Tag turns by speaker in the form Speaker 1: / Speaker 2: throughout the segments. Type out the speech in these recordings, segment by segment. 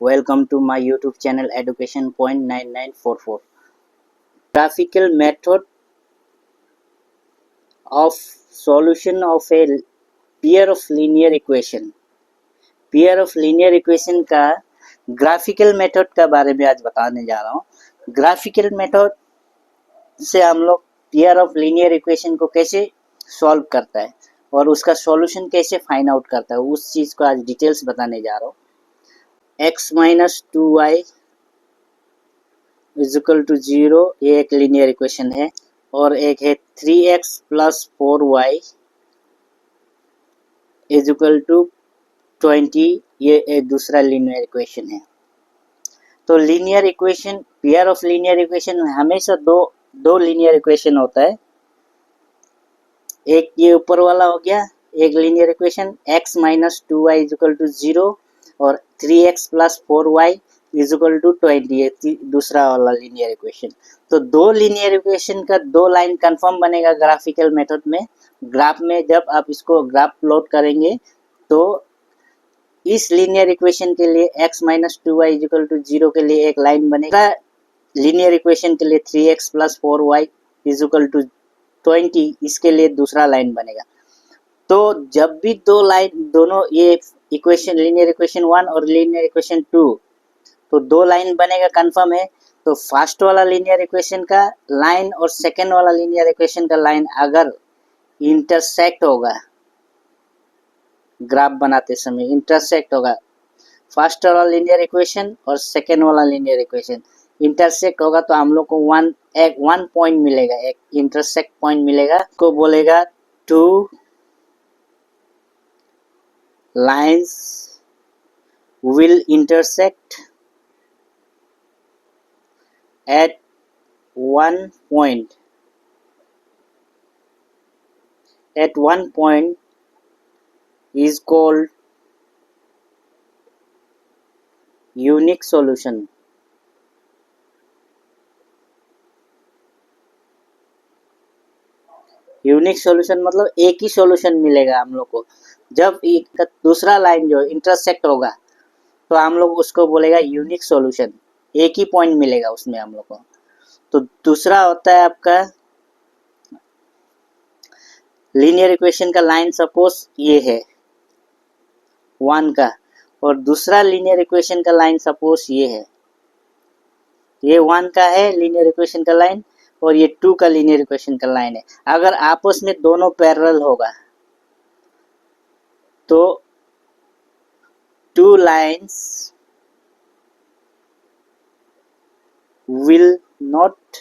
Speaker 1: Welcome to my YouTube channel Education Point 9944. Graphical method of solution of a pair of linear equation. Pair of linear equation का graphical method का बारे में आज बताने जा रहा हूँ। ग्राफिकल मेथड से हम लोग पेयर ऑफ लीनियर इक्वेशन को कैसे सॉल्व करता है और उसका सॉल्यूशन कैसे फाइंड आउट करता है, उस चीज को आज डिटेल्स बताने जा रहा हूँ। x minus 2y is equal to 0 ये एक लीनियर इक्वेशन है, और एक है 3x plus 4y is equal to 20 ये एक दूसरा लीनियर इक्वेशन है। तो linear equation, pair of linear equation में हमेशा दो लीनियर इक्वेशन होता है। एक ये ऊपर वाला हो गया एक linear equation x minus 2y is equal to 0 और 3x plus 4y is equal to 20 ये दूसरा वाला लीनियर इक्वेशन। तो दो लीनियर इक्वेशन का दो लाइन कंफर्म बनेगा ग्राफिकल मेथड में। ग्राफ में जब आप इसको ग्राफ प्लॉट करेंगे तो इस लीनियर इक्वेशन के लिए x minus 2y is equal to 0 के लिए एक लाइन बनेगा, लीनियर इक्वेशन के लिए 3x plus 4y is equal to 20 इसके लिए दूसरा लाइन बनेगा। तो जब भी दो लाइन, दोनों ये इक्वेशन लीनियर इक्वेशन 1 और लीनियर इक्वेशन 2, तो दो लाइन बनेगा कंफर्म है। तो फर्स्ट वाला लीनियर इक्वेशन का लाइन और सेकेंड वाला लीनियर इक्वेशन का लाइन अगर इंटरसेक्ट होगा, ग्राफ बनाते समय इंटरसेक्ट होगा, फर्स्ट वाला लीनियर इक्वेशन और सेकेंड वाला लीनियर इक्वेशन इंटरसेक्ट होगा, तो हम लोग को वन पॉइंट मिलेगा, एक इंटरसेक्ट पॉइंट मिलेगा, को बोलेगा to lines will intersect at one point is called unique solution. Unique solution मतलब एक ही सॉल्यूशन मिलेगा हम लोग को। जब एक दूसरा लाइन जो इंटरसेक्ट होगा तो हम लोग उसको बोलेगा यूनिक सॉल्यूशन, एक ही पॉइंट मिलेगा उसमें हम लोग को। तो दूसरा होता है आपका लीनियर इक्वेशन का लाइन, सपोज ये है 1 का, और दूसरा लीनियर इक्वेशन का लाइन सपोज ये है, ये 1 का है लीनियर इक्वेशन का लाइन और ये 2 का लीनियर इक्वेशन का लाइन है। अगर आपस में दोनों पैरेलल होगा तो to lines will not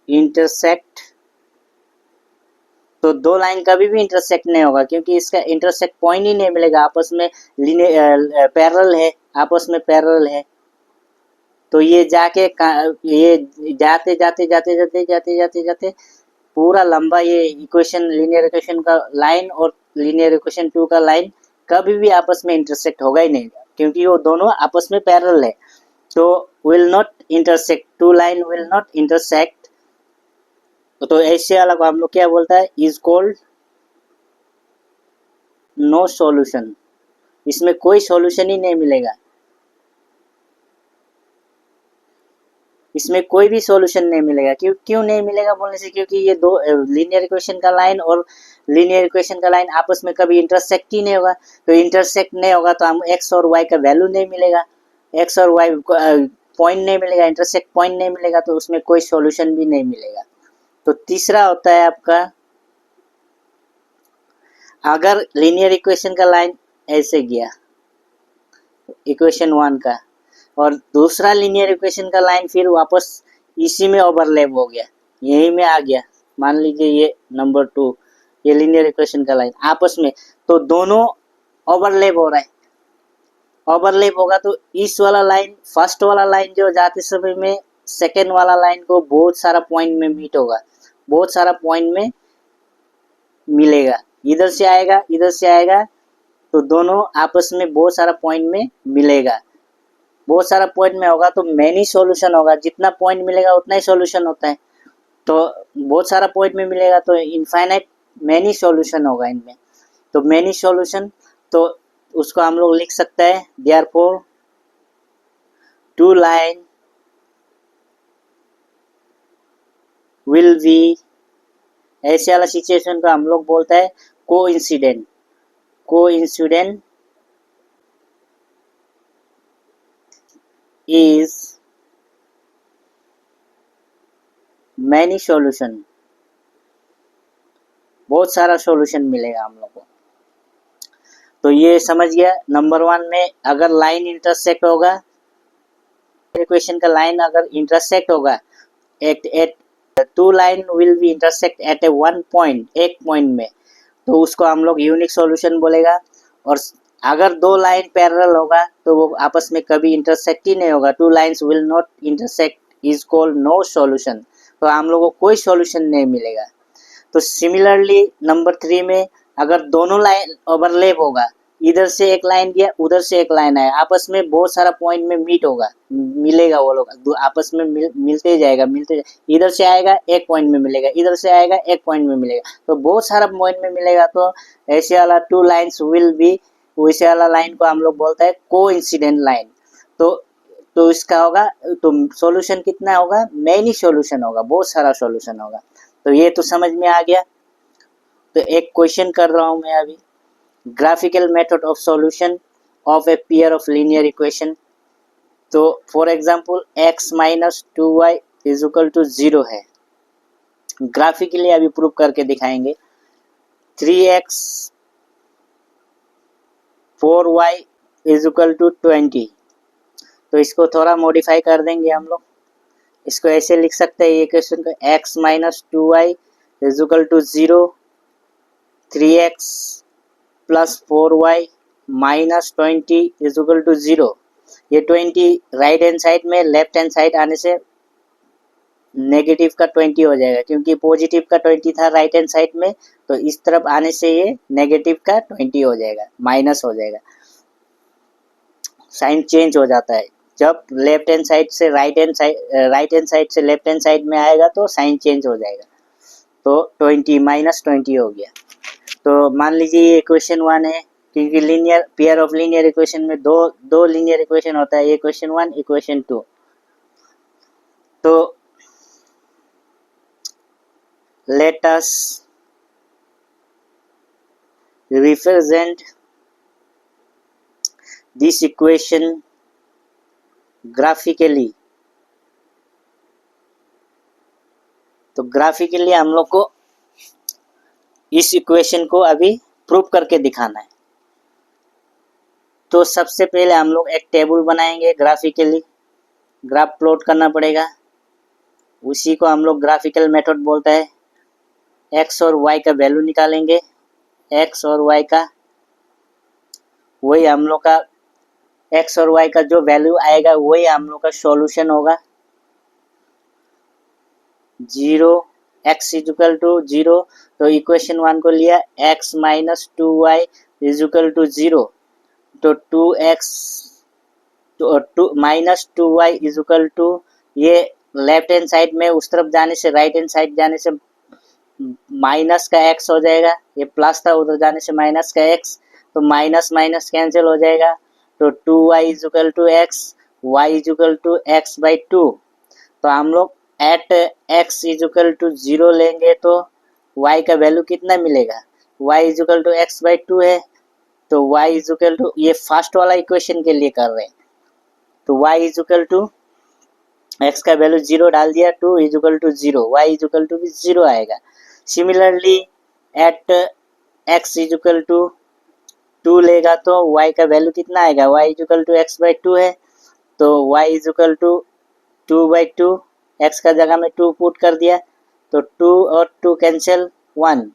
Speaker 1: intersect. तो दो लाइन कभी भी इंटरसेक्ट नहीं होगा क्योंकि इसका इंटरसेक्ट पॉइंट ही नहीं मिलेगा, आपस में पैरेलल है, आपस में पैरेलल है। तो ये जाके ये जाते जाते जाते जाते जाते जाते जाते पूरा लंबा ये इक्वेशन, लीनियर इक्वेशन का लाइन और लीनियर इक्वेशन 2 का लाइन कभी भी आपस में इंटरसेक्ट होगा ही नहीं क्योंकि वो दोनों आपस में पैरेलल है। तो will not intersect, two line will not intersect. तो ऐसे वाला को हम लोग क्या बोलता है, इज कॉल्ड नो सॉल्यूशन। इसमें कोई सॉल्यूशन ही नहीं मिलेगा, इसमें कोई भी सॉल्यूशन नहीं मिलेगा। क्यों नहीं मिलेगा बोलने से, क्योंकि ये दो लीनियर इक्वेशन का लाइन और लीनियर इक्वेशन का लाइन आपस में कभी इंटरसेक्ट ही नहीं होगा। तो इंटरसेक्ट नहीं होगा तो हम एक्स और वाई का वैल्यू नहीं मिलेगा, एक्स और वाई पॉइंट नहीं मिलेगा, इंटरसेक्ट पॉइंट नहीं मिलेगा, तो उसमें कोई सॉल्यूशन भी नहीं मिलेगा। तो तीसरा होता है आपका, अगर लीनियर इक्वेशन का लाइन ऐसे गया इक्वेशन 1 का और दूसरा लीनियर इक्वेशन का लाइन फिर वापस इसी में ओवरलैप हो गया, यही में आ गया, मान लीजिए ये नंबर 2 ये लीनियर इक्वेशन का लाइन आपस में, तो दोनों ओवरलैप हो रहा है। ओवरलैप होगा तो इस वाला लाइन, फर्स्ट वाला लाइन जो जाते समय में सेकेंड वाला लाइन को बहुत सारा पॉइंट में मीट होगा, बहुत सारा पॉइंट में मिलेगा, इधर से आएगा इधर से आएगा, तो दोनों आपस में बहुत सारा पॉइंट में मिलेगा। बहुत सारा पॉइंट में होगा तो मैनी सॉल्यूशन होगा, जितना पॉइंट मिलेगा उतना ही सॉल्यूशन होता है। तो बहुत सारा पॉइंट में मिलेगा तो इनफाइनाइट मैनी सॉल्यूशन होगा इनमें। तो मैनी सॉल्यूशन, तो उसको हम लोग लिख सकते हैं therefore two line will be, ऐसे वाला सिचुएशन को हम लोग बोलते हैं coincident. Coincident is many solution, बहुत सारा सॉल्यूशन मिलेगा हम लोग को। तो ये समझ गया। नंबर 1 में अगर लाइन इंटरसेक्ट होगा, इक्वेशन का लाइन अगर इंटरसेक्ट होगा at two line will be intersect at a one point, एक पॉइंट में, तो उसको हम लोग यूनिक सॉल्यूशन बोलेगा। और अगर दो लाइन पैरेलल होगा तो वो आपस में कभी इंटरसेक्ट ही नहीं होगा, two lines will not intersect is called no solution, तो हम लोगों को कोई सॉल्यूशन नहीं मिलेगा। तो सिमिलरली नंबर 3 में अगर दोनों लाइन ओवरलैप होगा, इधर से एक लाइन गया उधर से एक लाइन आया, आपस में बहुत सारा पॉइंट में मीट होगा, मिलेगा, वो लोग आपस में मिलते जाएगा, इधर से आएगा एक पॉइंट में मिलेगा, इधर से आएगा एक पॉइंट में मिलेगा, तो बहुत सारा पॉइंट में मिलेगा। तो ऐसे वाला टू लाइन्स विल बी, वैसे वाला लाइन को हम लोग बोलते हैं कोइंसिडेंट लाइन। तो इसका होगा, तो सॉल्यूशन कितना होगा, मैनी सॉल्यूशन होगा, बहुत सारा सॉल्यूशन होगा। तो ये तो समझ में आ गया। तो एक क्वेश्चन कर रहा हूं मैं अभी, graphical method of solution of a pair of linear equation. तो for example x minus two Y is equal to 0 है, ग्राफिकली अभी प्रूव करके दिखाएंगे। 3x 4y is equal to 20, तो इसको थोड़ा मॉडिफाई कर देंगे हम लोग। इसको ऐसे लिख सकते हैं ये क्वेश्चन को, x minus two Y is equal to 0, 3x plus 4y minus 20 is equal to 0। ये 20 राइट हैंड साइड में, लेफ्ट हैंड साइड आने से नेगेटिव का 20 हो जाएगा, क्योंकि पॉजिटिव का 20 था राइट हैंड साइड में, तो इस तरफ आने से ये नेगेटिव का 20 हो जाएगा, माइनस हो जाएगा, साइन चेंज हो जाता है। जब लेफ्ट हैंड साइड से राइट हैंड साइड से लेफ्ट हैंड साइड में आएगा तो साइन चेंज हो जाएगा। तो 20 माइनस 20 हो गया। तो मान लीजिए ये इक्वेशन 1 है, क्योंकि linear pair of linear equation में दो लीनियर इक्वेशन होता है, इक्वेशन 1 इक्वेशन 2। तो let us represent this equation graphically। तो ग्राफिकली हम लोग को इस इक्वेशन को अभी प्रूव करके दिखाना है। तो सबसे पहले हम लोग एक टेबल बनाएंगे, ग्राफिकली ग्राफ प्लॉट करना पड़ेगा, उसी को हम लोग ग्राफिकल मेथड बोलते हैं। एक्स और वाई का वैल्यू निकालेंगे, एक्स और वाई का, वही हम लोग का एक्स और वाई का जो वैल्यू आएगा वही हम लोग का सॉल्यूशन होगा। 0 x इज इक्वल टू 0, तो इक्वेशन 1 को लिया x minus 2y is equal to 0, तो 2x तो minus 2y is equal to, ये लेफ्ट हैंड साइड में उस तरफ जाने से राइट हैंड साइड जाने से माइनस का x हो जाएगा, ये प्लस था उधर जाने से माइनस का x, तो माइनस माइनस कैंसिल हो जाएगा, तो 2y is equal to x, y is equal to x by 2। तो हम लोग at x is equal to 0 लेंगे तो y का वैल्यू कितना मिलेगा, y is equal to x by 2 है, तो y इज इक्वल टू, ये फर्स्ट वाला इक्वेशन के लिए कर रहे हैं, तो y is equal to x का वैल्यू 0 डाल दिया, 2 is equal to 0, y is equal to 0 आएगा। Similarly at x is equal to 2 लेगा तो y का वैल्यू कितना आएगा, y is equal to x by 2 है, तो y is equal to 2 by 2, x का जगह में 2 पुट कर दिया, तो 2 और 2 कैंसिल 1,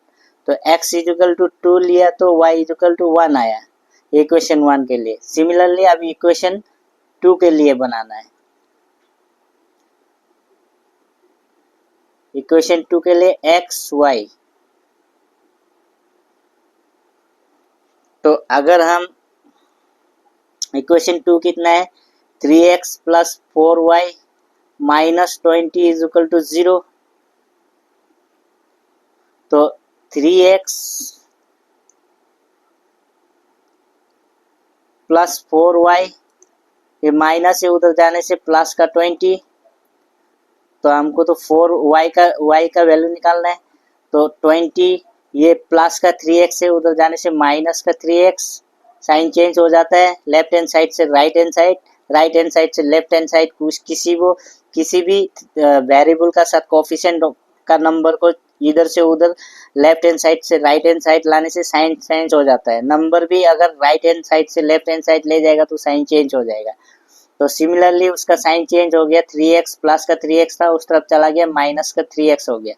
Speaker 1: तो x इज इक्वल टू 2 लिया तो y इज इक्वल टू 1 आया इक्वेशन 1 के लिए। सिमिलरली अब इक्वेशन 2 के लिए बनाना है, इक्वेशन 2 के लिए एक्स वाई, तो अगर हम इक्वेशन 2 कितना है, 3x plus 4y minus 20 is equal to 0, तो 3x प्लस 4y, ये माइनस है उधर जाने से प्लस का 20, तो हमको तो 4y का वैल्यू निकालना है। तो 20, ये प्लस का 3x है उधर जाने से माइनस का 3x, साइन चेंज हो जाता है, लेफ्ट हैंड साइड से right hand side, right hand side से लेफ्ट हैंड साइड, किसी भी वेरिएबल का साथ कोफिशिएंट का नंबर को इधर से उधर लेफ्ट हैंड साइड से राइट हैंड साइड लाने से साइन चेंज हो जाता है। नंबर भी अगर राइट हैंड साइड से लेफ्ट हैंड साइड ले जाएगा तो साइन चेंज हो जाएगा। तो सिमिलरली उसका साइन चेंज हो गया, 3x प्लस का 3x था उस तरफ चला गया, माइनस का 3x हो गया।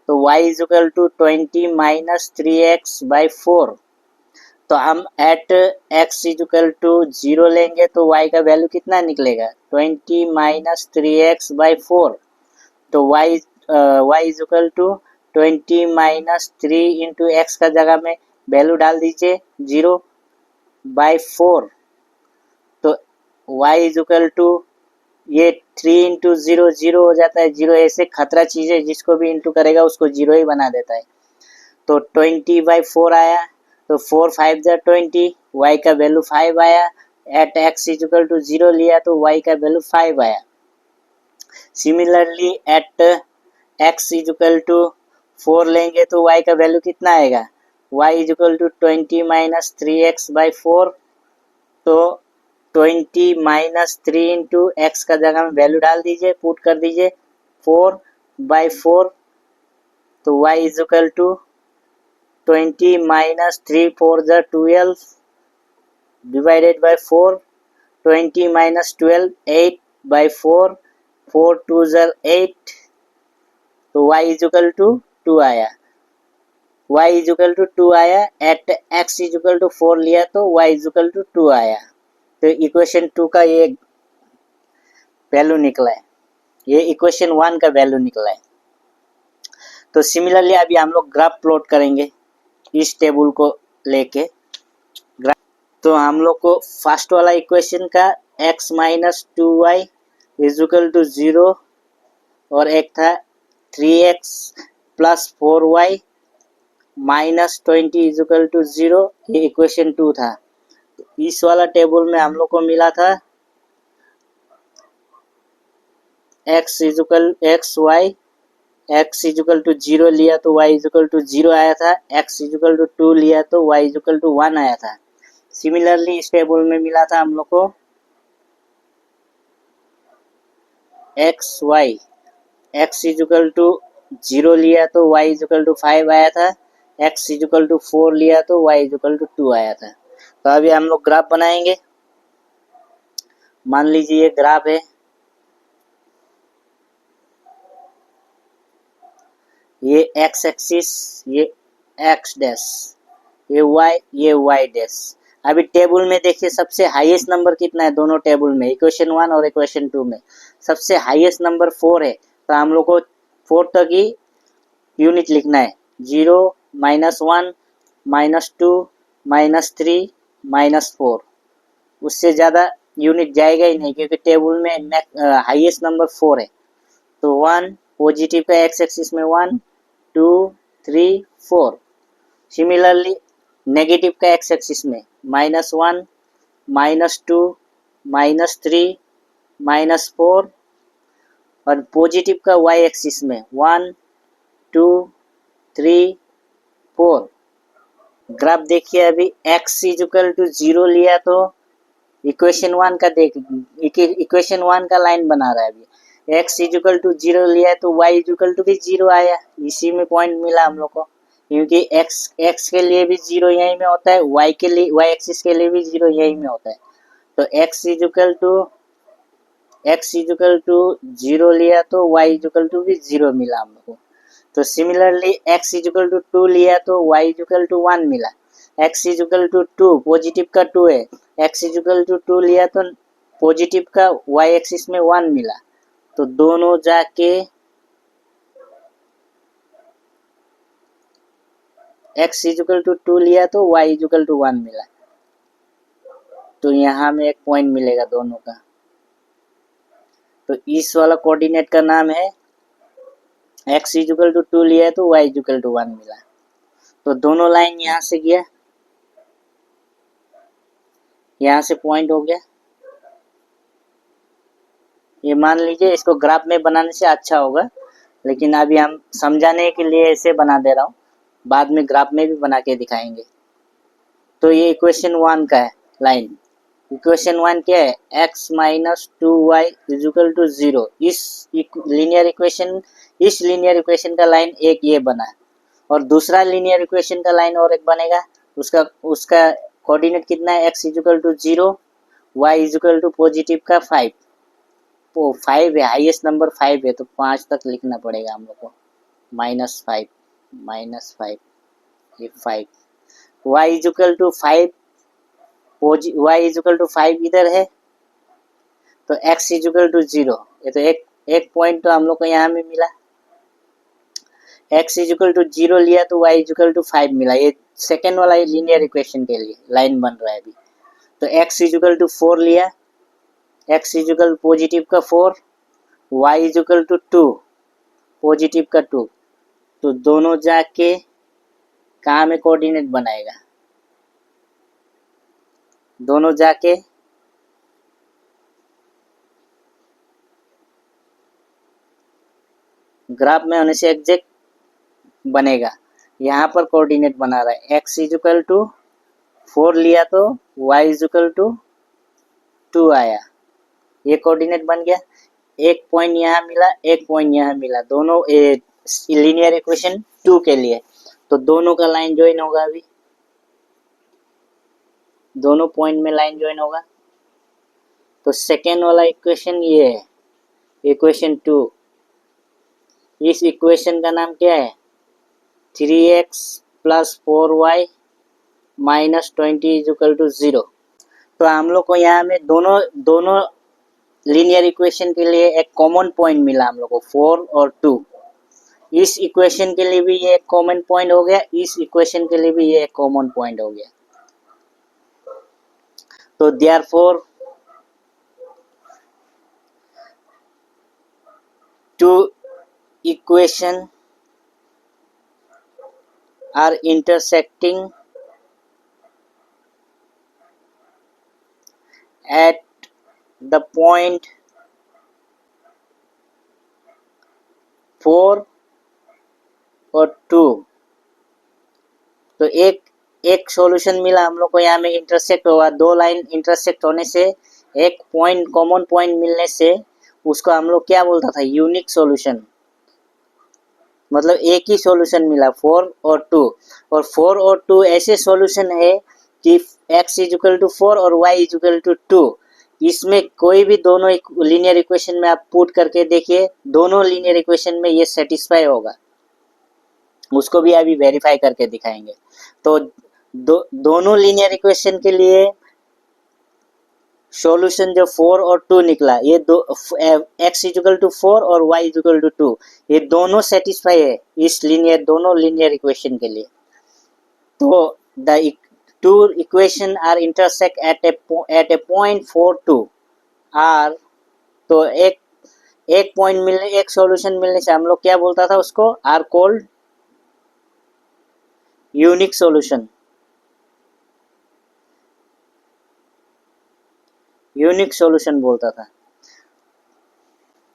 Speaker 1: तो y is equal to 20 minus 3x by 4। तो हम at x is equal to 0 लेंगे तो y का वैल्यू कितना निकलेगा, 20 माइनस 3x बाई 4। तो y is equal to 20 minus 3 into X का जगह में वैल्यू डाल दीजिए 0 बाई 4। तो y इज इक्वल टू, ये 3 इंटू 0 0 हो जाता है, 0 ऐसे खतरा चीज है जिसको भी इंटू करेगा उसको 0 ही बना देता है। तो 20 बाई 4 आया, तो 4 5 जा 20, y का वैल्यू 5 आया। At x is equal to 0 लिया तो y का वैल्यू 5 आया। Similarly at x is equal to 4 लेंगे तो y का वैल्यू कितना आएगा, y is equal to 20 minus 3x by 4। तो 20 माइनस 3 इंटू एक्स का जगह में वैल्यू डाल दीजिए, पुट कर दीजिए 4 बाई 4। तो y is equal to 20 minus 3 4 जा 12 डिवाइडेड बाई 4, 20 माइनस 12 8 बाई 4, 4 2 जा 8। तो y इज इक्वल टू 2 आया, y इज इक्वल टू 2 आया। At x is equal to 4 लिया तो y इज इक्वल टू 2 आया। तो इक्वेशन 2 का ये वैल्यू निकला है, ये इक्वेशन 1 का वैल्यू निकला है। तो सिमिलरली अभी हम लोग ग्राफ प्लॉट करेंगे इस टेबल को लेके। तो हम लोग को फर्स्ट वाला इक्वेशन का x minus 2y is equal to 0 और एक था 3x plus 4y minus 20 is equal to 0, ये इक्वेशन 2 था। इस वाला टेबल में हम लोग को मिला था x is Y, x is equal to 0 लिया तो y इज इक्वल टू 0 आया था, x इज इक्वल टू 2 लिया तो y इज इक्वल टू 1 आया था। सिमिलरली इस टेबल में मिला था हम लोग को x इज इक्वल टू 0 लिया तो y इज इक्वल टू 5 आया था, x इज इक्वल टू 4 लिया तो y इज इक्वल टू 2 आया था। तो अभी हम लोग ग्राफ बनाएंगे। मान लीजिए ये ग्राफ है, ये x एक्सिस, ये x डैश, ये y डैश। अभी टेबल में देखिए सबसे हाईएस्ट नंबर कितना है दोनों टेबल में, इक्वेशन 1 और इक्वेशन 2 में सबसे हाईएस्ट नंबर 4 है। तो हम लोग को 4 तक ही यूनिट लिखना है, 0 माइनस 1 माइनस 2 माइनस 3 माइनस 4, उससे ज़्यादा यूनिट जाएगा ही नहीं क्योंकि टेबल में हाईएस्ट नंबर 4 है। तो 1 पॉजिटिव का एक्स एक्सिस में 1 2 3 4। सिमिलरली नेगेटिव का एक्स एक्सिस में -1 -2 -3 -4 और पॉजिटिव का वाई एक्सिस में 1 2 3 4। ग्राफ देखिए, अभी x इज इक्वल टू 0 लिया तो इक्वेशन 1 का इक्वेशन 1 का लाइन बना रहा है। अभी x इज इक्वल टू 0 लिया है तो y इज इक्वल टू भी 0 आया, इसी में पॉइंट मिला हम लोग को, क्योंकि x के लिए भी 0 यहीं में होता है, y के लिए y एक्सिस के लिए भी 0 यहीं में होता है। तो x इज इक्वल टू 0 लिया तो y इज इक्वल टू भी 0 मिला हम लोग को। तो similarly x is equal to 2 लिया तो y इज इक्वल टू 1 मिला, x is equal to 2 positive का 2 है, x इज इक्वल टू 2 लिया तो पॉजिटिव का y एक्सिस में 1 मिला। तो दोनों जाके x इज इक्वल टू 2 लिया तो y इज इक्वल टू 1 मिला। तो यहाँ में एक पॉइंट मिलेगा दोनों का। तो इस वाला कोऑर्डिनेट का नाम है x इज इक्वल टू 2 लिया है तो y इज इक्वल टू 1 मिला। तो दोनों लाइन यहाँ से गया, यहाँ से पॉइंट हो गया, ये मान लीजिए इसको ग्राफ में बनाने से अच्छा होगा, लेकिन अभी हम समझाने के लिए ऐसे बना दे रहा हूँ, बाद में ग्राफ में भी बना के दिखाएंगे। तो ये इक्वेशन 1 का है लाइन। इक्वेशन 1 क्या है, x minus 2y is equal to 0। इस लीनियर इक्वेशन का लाइन एक ये बना है, और दूसरा लीनियर इक्वेशन का लाइन और एक बनेगा, उसका उसका कोऑर्डिनेट कितना है, x is equal to 0, y is equal to positive का 5। वो 5 है, हाईएस्ट नंबर 5 है, तो 5 तक लिखना पड़ेगा हम लोग को। -5 -5 ये 5, y is equal to 5, y is equal to 5 इधर है, तो x इजिकल टू 0। ये तो एक पॉइंट तो हम लोग को यहाँ में मिला, x इजिकल टू 0 लिया तो y इजिकल टू 5 मिला। ये सेकेंड वाला लीनियर इक्वेशन के लिए लाइन बन रहा है अभी। तो x इजिकल टू 4 लिया, x इजिकल पॉजिटिव का 4, y इजिकल टू 2 पॉजिटिव का 2, तो दोनों जाके कहाँ में कोऑर्डिनेट बनाएगा, दोनों जाके ग्राफ में होने से एग्जैक्ट बनेगा। यहाँ पर कोऑर्डिनेट बना रहा है, x इजिकल टू 4 लिया तो y इजिकल टू 2 आया, ये कोऑर्डिनेट बन गया। एक पॉइंट यहाँ मिला, एक पॉइंट यहाँ मिला, दोनों लीनियर इक्वेशन 2 के लिए, तो दोनों का लाइन ज्वाइन होगा। अभी दोनों पॉइंट में लाइन ज्वाइन होगा, तो सेकेंड वाला इक्वेशन ये है, इक्वेशन 2। इस इक्वेशन का नाम क्या है, 3x plus 4y minus 20 is equal to 0। तो हम लोग को यहाँ में दोनों लीनियर इक्वेशन के लिए एक कॉमन पॉइंट मिला हम लोग को, 4 और 2। इस इक्वेशन के लिए भी ये एक कॉमन पॉइंट हो गया, इस इक्वेशन के लिए भी ये एक कॉमन पॉइंट हो गया। तो therefore two equation are intersecting at the point 4 और 2। तो एक सॉल्यूशन मिला हम लोग को, यहाँ में इंटरसेक्ट हुआ, दो लाइन इंटरसेक्ट होने से एक पॉइंट कॉमन पॉइंट मिलने से उसको हम लोग क्या बोलता था, यूनिक सॉल्यूशन। मतलब एक ही सॉल्यूशन मिला 4 और 2, और 4 और 2 ऐसे सॉल्यूशन है कि x इजिकल टू 4 और y इजिकल टू 2, इसमें कोई भी दोनों लीनियर इक्वेशन में आप पुट करके देखिए, दोनों लीनियर इक्वेशन में ये सेटिस्फाई होगा। उसको भी अभी वेरीफाई करके दिखाएंगे। तो दोनों लीनियर इक्वेशन के लिए सॉल्यूशन जो 4 और 2 निकला, ये दो x इजिकल टू 4 और y इजिकल टू 2, ये दोनों सेटिस्फाई है इस दोनों लीनियर इक्वेशन के लिए। तो the two equation are intersect at a point 4 2 आर। तो एक पॉइंट मिलने, एक सॉल्यूशन मिलने से हम लोग क्या बोलता था उसको, are called unique solution. Unique solution बोलता था।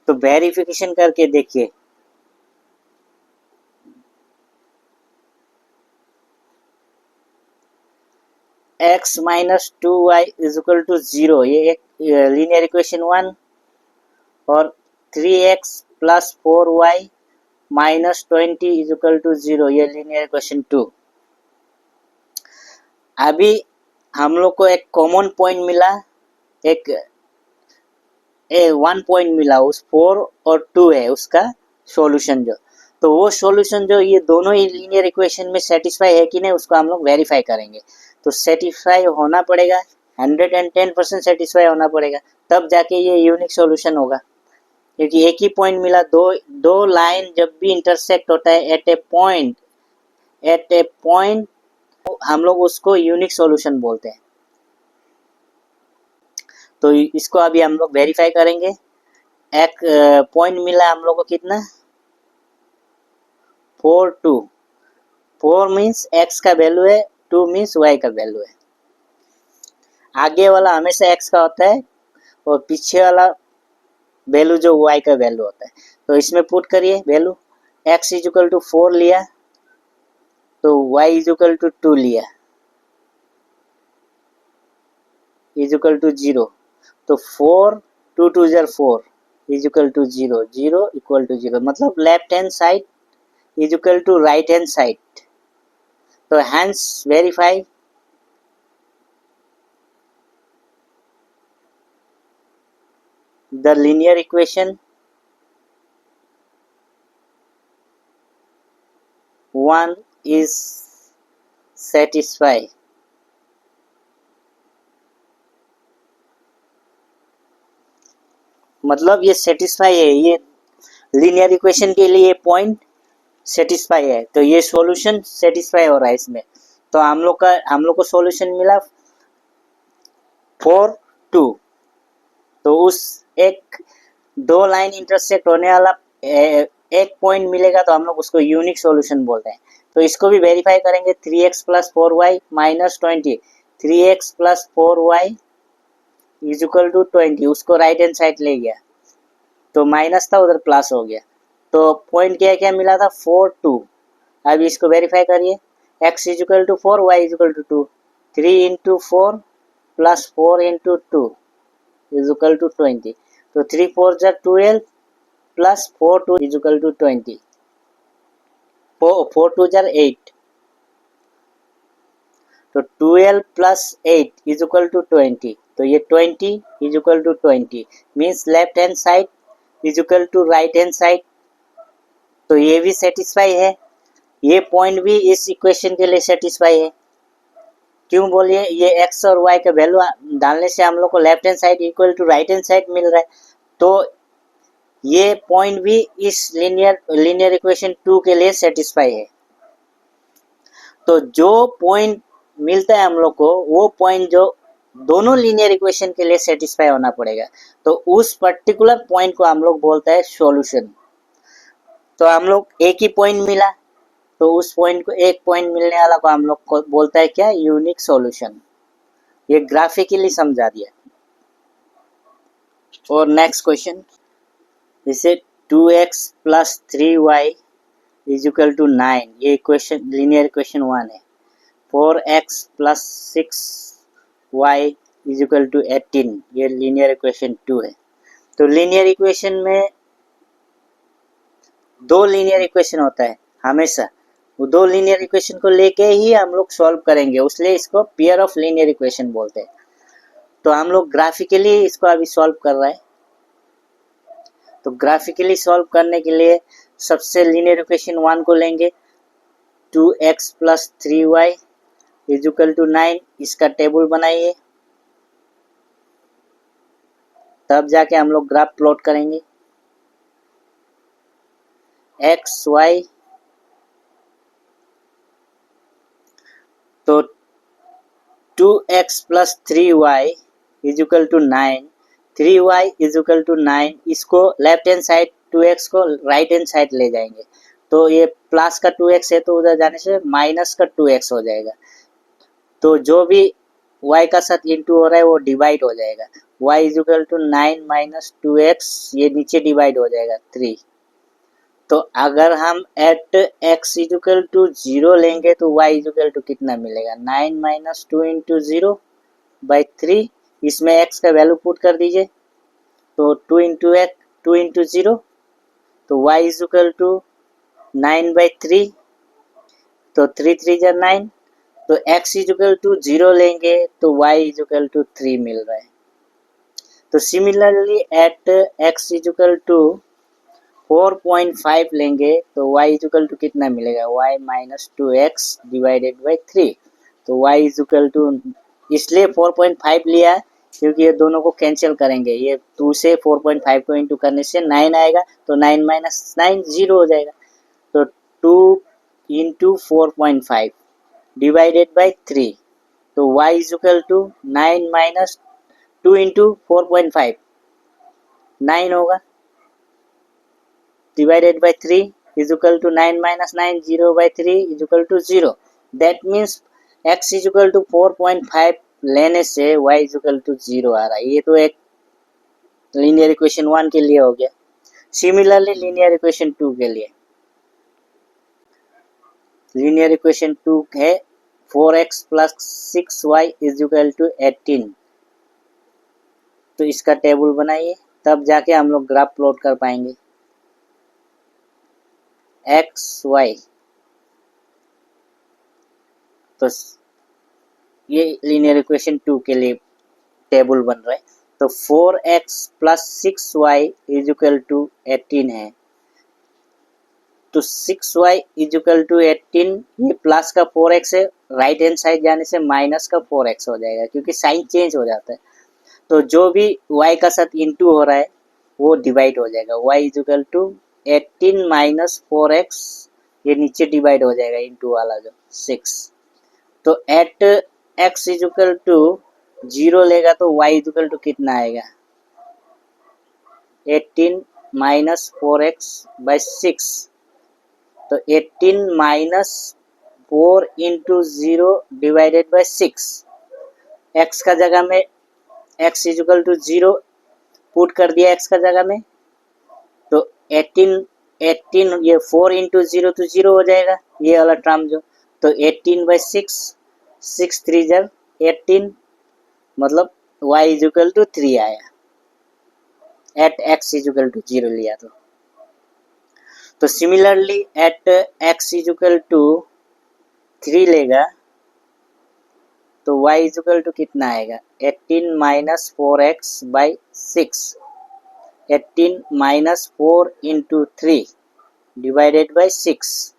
Speaker 1: तो वेरिफिकेशन करके देखिए, x minus 2y is equal to 0, ये एक लीनियर इक्वेशन 1, और 3x plus 4y minus 20 is equal to 0, ये लीनियर इक्वेशन 2। अभी हम लोग को एक कॉमन पॉइंट मिला, एक 1 पॉइंट मिला, उस 4 और 2 है उसका सॉल्यूशन जो, तो वो सॉल्यूशन जो ये दोनों ही लीनियर इक्वेशन में सेटिस्फाई है कि नहीं, उसको हम लोग वेरीफाई करेंगे। तो सेटिस्फाई होना पड़ेगा, 110% सेटिस्फाई होना पड़ेगा, तब जाके ये यूनिक सॉल्यूशन होगा। क्योंकि एक ही पॉइंट मिला, दो लाइन जब भी इंटरसेक्ट होता है एट ए पॉइंट हम लोग उसको यूनिक सॉल्यूशन बोलते हैं। तो इसको अभी हम लोग वेरीफाई करेंगे। एक पॉइंट मिला हम लोग को कितना, 4 2, 4 मीन्स x का वैल्यू है, 2 मीन्स y का वैल्यू है। आगे वाला हमेशा x का होता है और पीछे वाला वैल्यू जो y का वैल्यू होता है। तो इसमें पुट करिए value, x is equal to 4 लिया तो y इज इक्वल टू 2 लिया इज इक्वल टू 0। तो 4 2 2 जार 4 is equal to 0 0 equal to 0, मतलब left hand side is equal to right hand side. तो hence verify the linear equation 1 is satisfy। मतलब ये satisfy है, ये लीनियर इक्वेशन के लिए पॉइंट सेटिस्फाई है, तो ये सॉल्यूशन सेटिस्फाई हो रहा है इसमें। तो हम लोग को सॉल्यूशन मिला 4 2। तो उस एक दो लाइन इंटरसेक्ट होने वाला एक पॉइंट मिलेगा तो हम लोग उसको यूनिक सॉल्यूशन बोलते हैं। तो इसको भी वेरीफाई करेंगे, 3x plus 4y minus 20, 3x plus 4y is equal to 20, उसको राइट हैंड साइड ले गया तो माइनस था उधर प्लस हो गया। तो पॉइंट क्या मिला था 4 2। अब इसको वेरीफाई करिए, x is equal to 4 y is equal to 2, 3 into 4 plus 4 into 2 is equal to 20। तो 3 4 जार 12 प्लस 4 2 इज इक्वल टू 20, 4 2 जार 8। तो 12 प्लस 8 इज इक्वल टू 20। तो ये 20 is equal to 20 means left hand side is equal to right hand side. तो ये भी satisfy है, ये पॉइंट भी इस इक्वेशन के लिए सेटिस्फाई है। क्यों बोलिए, ये x और y का वैल्यू डालने से हम लोग को left hand side equal to right hand side मिल रहा है। तो ये पॉइंट भी इस लीनियर इक्वेशन 2 के लिए सेटिस्फाई है। तो जो पॉइंट मिलता है हम लोग को, वो पॉइंट जो दोनों लीनियर इक्वेशन के लिए सेटिस्फाई होना पड़ेगा। तो उस पर्टिकुलर पॉइंट को हम लोग बोलता है सॉल्यूशन। तो हम लोग एक ही पॉइंट मिला तो उस पॉइंट को, एक पॉइंट मिलने वाला को हम लोग को बोलता है क्या, यूनिक सॉल्यूशन। ये ग्राफिकली समझा दिया। और नेक्स्ट क्वेश्चन, जैसे 2x plus 3y is equal to 9, ये इक्वेशन लीनियर इक्वेशन 1 है। 4x plus 6y is equal to 18, ये लीनियर इक्वेशन 2 है। तो लीनियर इक्वेशन में दो लीनियर इक्वेशन होता है हमेशा, वो दो लीनियर इक्वेशन को लेके ही हम लोग सॉल्व करेंगे, इसलिए इसको पेयर ऑफ लीनियर इक्वेशन बोलते हैं। तो हम लोग ग्राफिकली इसको अभी सॉल्व कर रहे हैं। तो ग्राफिकली सॉल्व करने के लिए सबसे लीनियर इक्वेशन 1 को लेंगे, 2x plus 3y is equal to 9, इसका टेबल बनाइए, तब जाके हम लोग ग्राफ प्लॉट करेंगे। x y, तो 2x plus 3y is equal to 9, 3y is equal to 9, इसको लेफ्ट हैंड साइड 2x को राइट हैंड साइड ले जाएंगे। तो ये प्लस का 2x है तो उधर जाने से माइनस का 2x हो जाएगा। तो जो भी y का साथ इंटू हो रहा है वो डिवाइड हो जाएगा, y is equal to 9 minus 2x, ये नीचे डिवाइड हो जाएगा 3। तो अगर हम at x is equal to 0 लेंगे तो y इज इक्वल टू कितना मिलेगा, 9 माइनस 2 इंटू 0 बाई 3, इसमें x का वैल्यू पुट कर दीजिए। तो 2 इंटू 0, तो y is equal to 9 by 3, तो 3 3 जा 9, तो x इज इक्वल टू 0 लेंगे तो y इज इक्वल टू 3 मिल रहा है। तो similarly at x is equal to 4.5 लेंगे तो y इज इक्वल टू कितना मिलेगा, y minus 2x divided by 3। तो y इज इक्वल टू, इसलिए 4.5 लिया क्योंकि ये दोनों को कैंसिल करेंगे, ये 2 से 4.5 को इंटू करने से 9 आएगा, तो 9 माइनस 9 0 हो जाएगा। तो 2 इंटू 4.5 डिवाइडेड बाई 3, तो y is equal to 9 minus 2 into 4.5 9 होगा, divided by 3 is equal to 9 minus 9, 0 by 3 is equal to 0. That means x is equal to 4.5 लेने से y इक्वल टू 0 आ रहा है। ये तो एक लीनियर इक्वेशन 1 के लिए हो गया। सिमिलरली लीनियर इक्वेशन 2 के लिए, लीनियर इक्वेशन 2 है 4x plus 6y is equal to 18। तो इसका टेबल बनाइए, तब जाके हम लोग ग्राफ प्लॉट कर पाएंगे। एक्स वाई, तो ये लीनियर इक्वेशन 2 के लिए टेबल बन रहा है। तो 4x plus 6y is equal to 18 है। तो 6y इज इक्वल टू 18, ये प्लस का 4x है, राइट हैंड साइड जाने से माइनस का 4x हो जाएगा, क्योंकि साइन चेंज हो जाता है। तो जो भी y का साथ इनटू हो रहा है वो डिवाइड हो जाएगा। y is equal to 18 minus 4x, ये नीचे डिवाइड हो जाएगा इनटू वाला जो 6। तो at x is equal to 0 लेगा तो y इज इक्वल टू कितना आएगा, 18 माइनस 4x बाई 6। तो 18 minus 4 into 0 divided by 6। x का जगह में x is equal to 0 put कर दिया x का जगह में, तो 18 ये 4 इंटू 0 तो 0 हो जाएगा, ये वाला टर्म जो। तो 18 बाई 6, 6 3 जर 18, मतलब y इज इक्वल टू 3 आया at x is equal to 0 लिया तो similarly at x is equal to 3 लेगा तो y इज इक्वल टू कितना आएगा, 18 minus 4x by 6। 18 minus 4 into 3 divided by 6।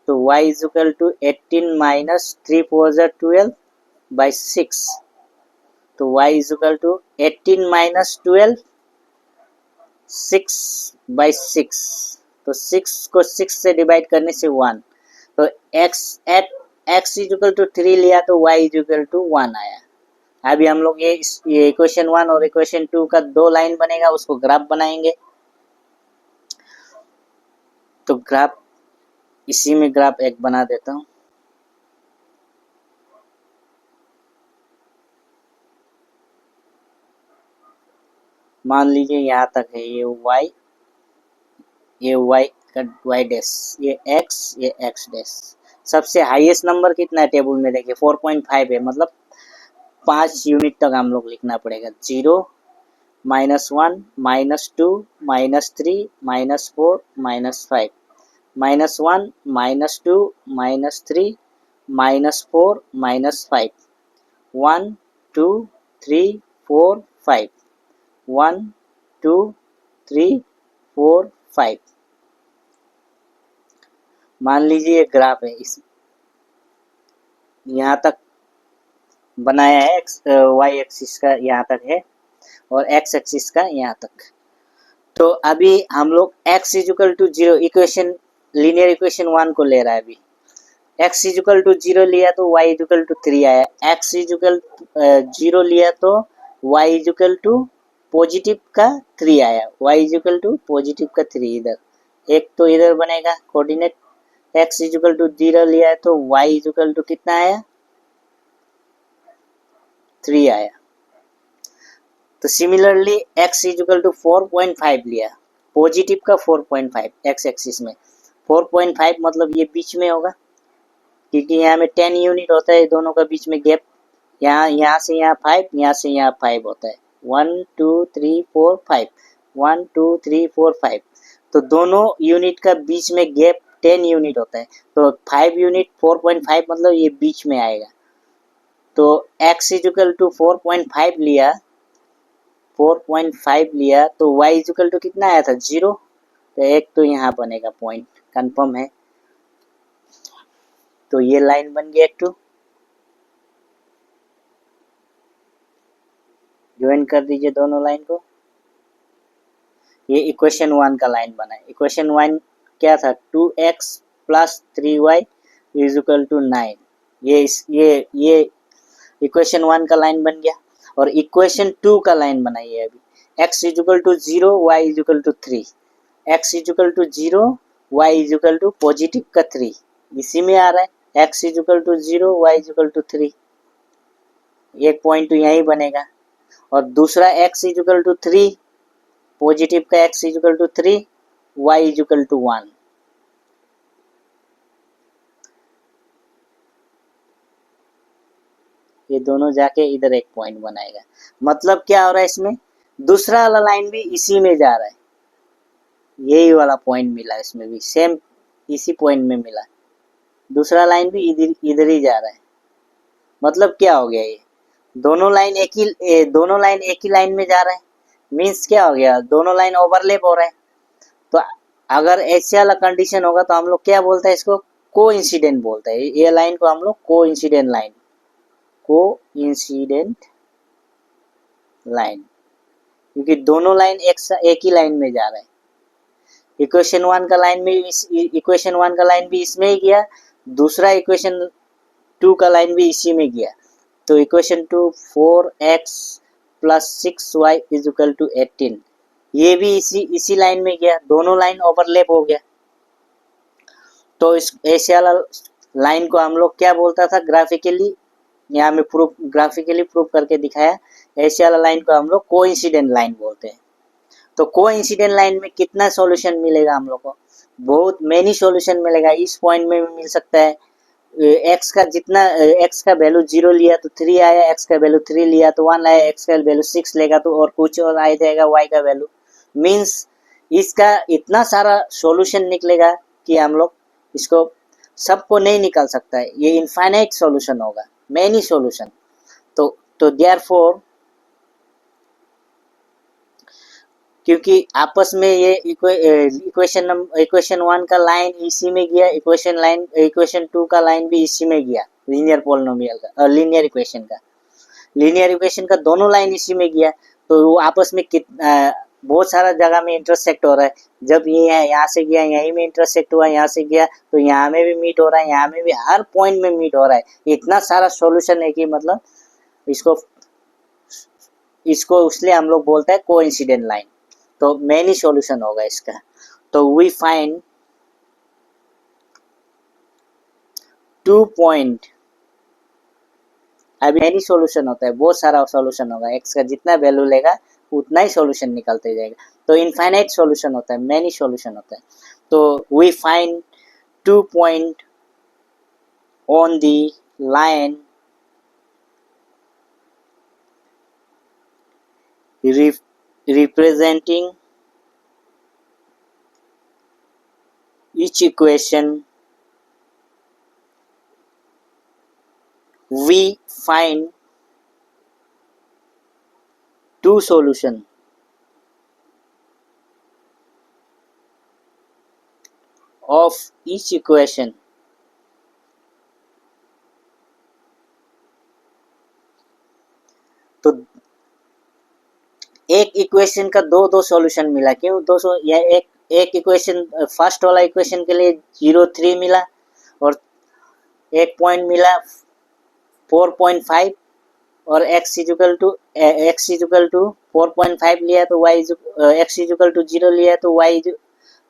Speaker 1: तो y is equal to 18 minus 3 4 12 by 6। तो y is equal to 18 minus 12, 6 by 6। तो 6 को 6 से डिवाइड करने से 1। तो x इज इक्वल टू 3 लिया तो y इज इक्वल टू 1 आया। अभी हम लोग ये इक्वेशन 1 और इक्वेशन 2 का 2 लाइन बनेगा, उसको ग्राफ बनाएंगे। तो ग्राफ, इसी में ग्राफ एक बना देता हूँ। मान लीजिए यहाँ तक है, ये y का y डैश, ये x डैश। सबसे हाईएस्ट नंबर कितना है टेबल में देखिए 4.5 है, मतलब 5 यूनिट तक हम लोग लिखना पड़ेगा। 0 -1 -2 -3 -4 -5 -1 -2 -3 -4 -5 1 2 3 4 5 1 2 3 4 5। मान लीजिए एक ग्राफ है, इस यहाँ तक बनाया है, y एक्सिस का यहाँ तक है और x एक्सिस का यहाँ तक। तो अभी हम लोग x is equal to 0 equation, linear equation 1 को ले रहा है। अभी x इज इक्वल टू 0 लिया तो y इज इक्वल टू 3 आया। x इज इक्वल 0 लिया तो y is equal to positive का 3 आया। y is equal to positive का 3 इधर, एक तो इधर बनेगा coordinate. x is equal to 0 लिया है तो y इज इक्वल टू कितना आया, 3 आया। तो similarly x is equal to 4.5 लिया, पॉजिटिव का 4.5 x एक्सिस में। 4.5 मतलब ये बीच में होगा, क्योंकि यहाँ में 10 यूनिट होता है दोनों का बीच में गैप। यहाँ से यहाँ 5, यहाँ से यहाँ 5 होता है। 1 2 3 4 5 1 2 3 4 5। तो दोनों यूनिट का बीच में गैप 10 यूनिट होता है। तो 5 यूनिट 4.5 मतलब ये बीच में आएगा। तो x इज इक्वल टू 4.5 लिया, 4.5 लिया तो y इज इक्वल टू कितना आया था, 0। तो एक तो यहाँ बनेगा पॉइंट, कंफर्म है। तो ये लाइन बन गया, एक तो ज्वाइन कर दीजिए दोनों लाइन को। ये इक्वेशन 1 का लाइन बना है। इक्वेशन 1 क्या था, 2x plus 3y is equal to 9। ये इक्वेशन 1 का लाइन बन गया। और इक्वेशन 2 का लाइन बनाइए अभी। x is equal to 0, y is equal to 3। x is equal to 0, y is equal to positive का 3, इसी में आ रहा है। x is equal to 0, y is equal to 3। एक पॉइंट तो यहीं बनेगा, और दूसरा x इजिकल टू 3, पॉजिटिव का x is equal to 3, y is equal to 1। ये दोनों जाके इधर एक पॉइंट बनाएगा। मतलब क्या हो रहा है इसमें, दूसरा वाला लाइन भी इसी में जा रहा है, यही वाला पॉइंट मिला इसमें भी, सेम इसी पॉइंट में मिला, दूसरा लाइन भी इधर इधर ही जा रहा है। मतलब क्या हो गया, ये दोनों लाइन एक ही लाइन में जा रहा है, मीन्स क्या हो गया, दोनों लाइन ओवरलैप हो रहा है। तो अगर ऐसे वाला कंडीशन होगा तो हम लोग क्या बोलते हैं इसको, को इंसिडेंट बोलते हैं। ये लाइन को हम लोग को इंसिडेंट लाइन, क्योंकि दोनों लाइन एक ही लाइन में जा रहा है। इक्वेशन 1 का लाइन भी इसमें ही गया, दूसरा इक्वेशन 2 का लाइन भी इसी में गया। तो equation 2 4x plus 6y is equal to 18, ये भी इसी लाइन में गया, दोनों लाइन ओवरलैप हो गया। तो इस ऐसे वाला लाइन को हम लोग क्या बोलता था ग्राफिकली, यहाँ में ग्राफिकली प्रूफ करके दिखाया। ऐसे वाला लाइन को हम लोग कोइंसिडेंट लाइन बोलते हैं। तो कोइंसिडेंट लाइन में कितना सॉल्यूशन मिलेगा हम लोग को, बहुत मैनी सॉल्यूशन मिलेगा। इस पॉइंट में भी मिल सकता है, x का जितना x का वैल्यू 0 लिया तो 3 आया, x का वैल्यू 3 लिया तो 1 आया, x का वैल्यू 6 लेगा तो और कुछ और आ जाएगा y का वैल्यू। मीन्स इसका इतना सारा सॉल्यूशन निकलेगा कि हम लोग इसको सबको नहीं निकाल सकता है, ये इनफाइनाइट सॉल्यूशन होगा, मैनी सॉल्यूशन। तो देयरफॉर, क्योंकि आपस में ये इक्वेशन 1 का लाइन इसी में गया, इक्वेशन 2 का लाइन भी इसी में गया, लीनियर पॉलिनोमियल का, लीनियर इक्वेशन का दोनों लाइन इसी में गया। तो वो आपस में बहुत सारा जगह में इंटरसेक्ट हो रहा है। जब ये है यहाँ से गया, यहीं में इंटरसेक्ट हुआ, यहाँ से गया तो यहाँ में भी मीट हो रहा है, यहाँ में भी, हर पॉइंट में मीट हो रहा है। इतना सारा सॉल्यूशन है कि मतलब इसको इसलिए हम लोग बोलते हैं कोइंसिडेंट लाइन। तो मैनी सॉल्यूशन होगा इसका। तो वी फाइंड 2 पॉइंट, अभी मैनी सॉल्यूशन होता है, बहुत सारा सॉल्यूशन होगा, x का जितना वैल्यू लेगा उतना ही सॉल्यूशन निकलते जाएगा। तो इनफाइनाइट सॉल्यूशन होता है, मैनी सॉल्यूशन होता है। तो we find 2 point on the line representing each equation. We find 2 solution of each equation. तो एक इक्वेशन का दो सॉल्यूशन मिला, क्यों या एक इक्वेशन, फर्स्ट वाला इक्वेशन के लिए 0.3 मिला, और एक पॉइंट मिला 4.5, और x इजिकल टू 4.5 लिया तो x इजिकल टू 0 लिया तो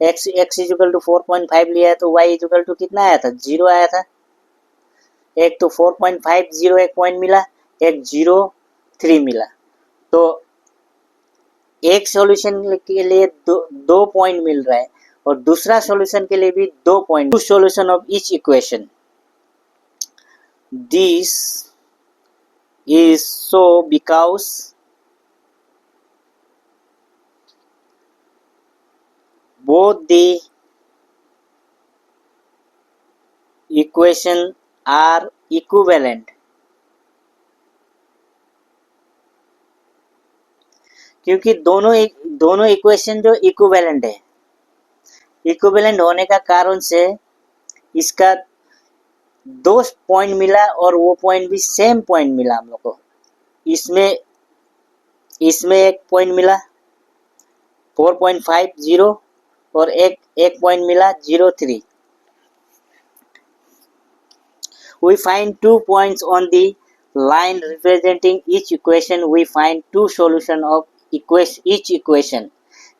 Speaker 1: x इजिकल टू 4.5 लिया तो y इजिकल टू कितना आया था, 0 आया था। एक तो 4.50 एक पॉइंट मिला, एक 0.3 मिला। तो एक सॉल्यूशन के लिए दो पॉइंट मिल रहा है, और दूसरा सॉल्यूशन के लिए भी 2 point. Two solution of each equation, this is so because both the equation are equivalent, क्योंकि दोनों इक्वेशन जो इक्विवेलेंट है, इक्विवेलेंट होने का कारण से इसका 2 पॉइंट मिला, और वो पॉइंट भी सेम पॉइंट मिला हम लोग को। इसमें एक पॉइंट मिला 4.50, और एक पॉइंट मिला 0.3। We find 2 points on the line representing each equation. We find 2 solution of each equation.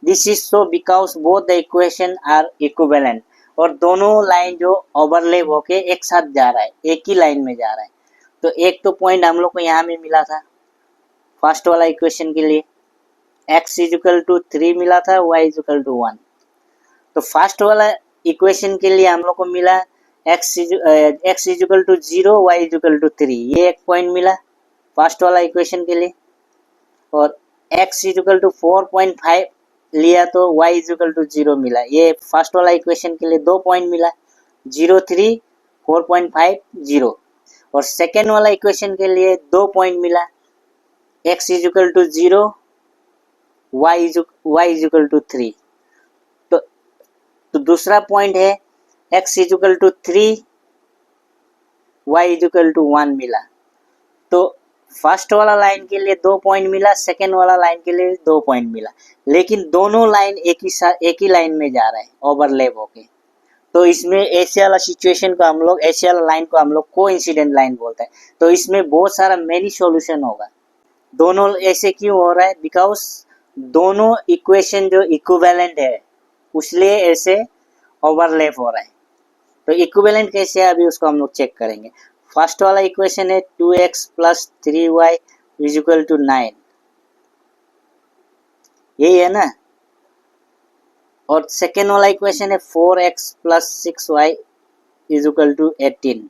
Speaker 1: This is so because both the equation are equivalent, और दोनों लाइन जो ओवरलैप होके एक साथ जा रहा है, एक ही लाइन में जा रहा है। तो एक तो पॉइंट हम लोग को यहाँ में मिला था फर्स्ट वाला इक्वेशन के लिए, x इजिकल टू 3 मिला था, y इजिकल टू 1। तो फर्स्ट वाला इक्वेशन के लिए हम लोग को मिला x is equal to 0, y is equal to 3, ये एक पॉइंट मिला फर्स्ट वाला इक्वेशन के लिए। और x इजिकल टू 4.5 लिया तो y इजिकल टू 0 मिला, ये फर्स्ट वाला इक्वेशन के लिए 2 पॉइंट मिला, 0, 3, 4.5, 0। और सेकेंड वाला इक्वेशन के लिए 2 पॉइंट मिला, x is equal to 0, y is equal to 3। तो दूसरा पॉइंट है x is equal to 3, y is equal to 1 मिला। तो फर्स्ट वाला लाइन के लिए 2 पॉइंट मिला, सेकेंड वाला लाइन के लिए 2 पॉइंट मिला, लेकिन दोनों लाइन एक ही लाइन में जा रहा है ओवरलैप होके। तो इसमें ऐसे वाला सिचुएशन को हम लोग, ऐसे वाला लाइन को हम लोग कोइंसिडेंट लाइन बोलते हैं। तो इसमें बहुत सारा मेनी सॉल्यूशन होगा। दोनों ऐसे क्यों हो रहा है? बिकॉज दोनों इक्वेशन जो इक्विवेलेंट है उसलिए ऐसे ओवरलैप हो रहा है। तो इक्विवेलेंट कैसे है अभी उसको हम लोग चेक करेंगे। फर्स्ट वाला इक्वेशन है 2x plus 3y is equal to 9, यही है ना। और सेकेंड वाला इक्वेशन है 4x plus 6y is equal to 18।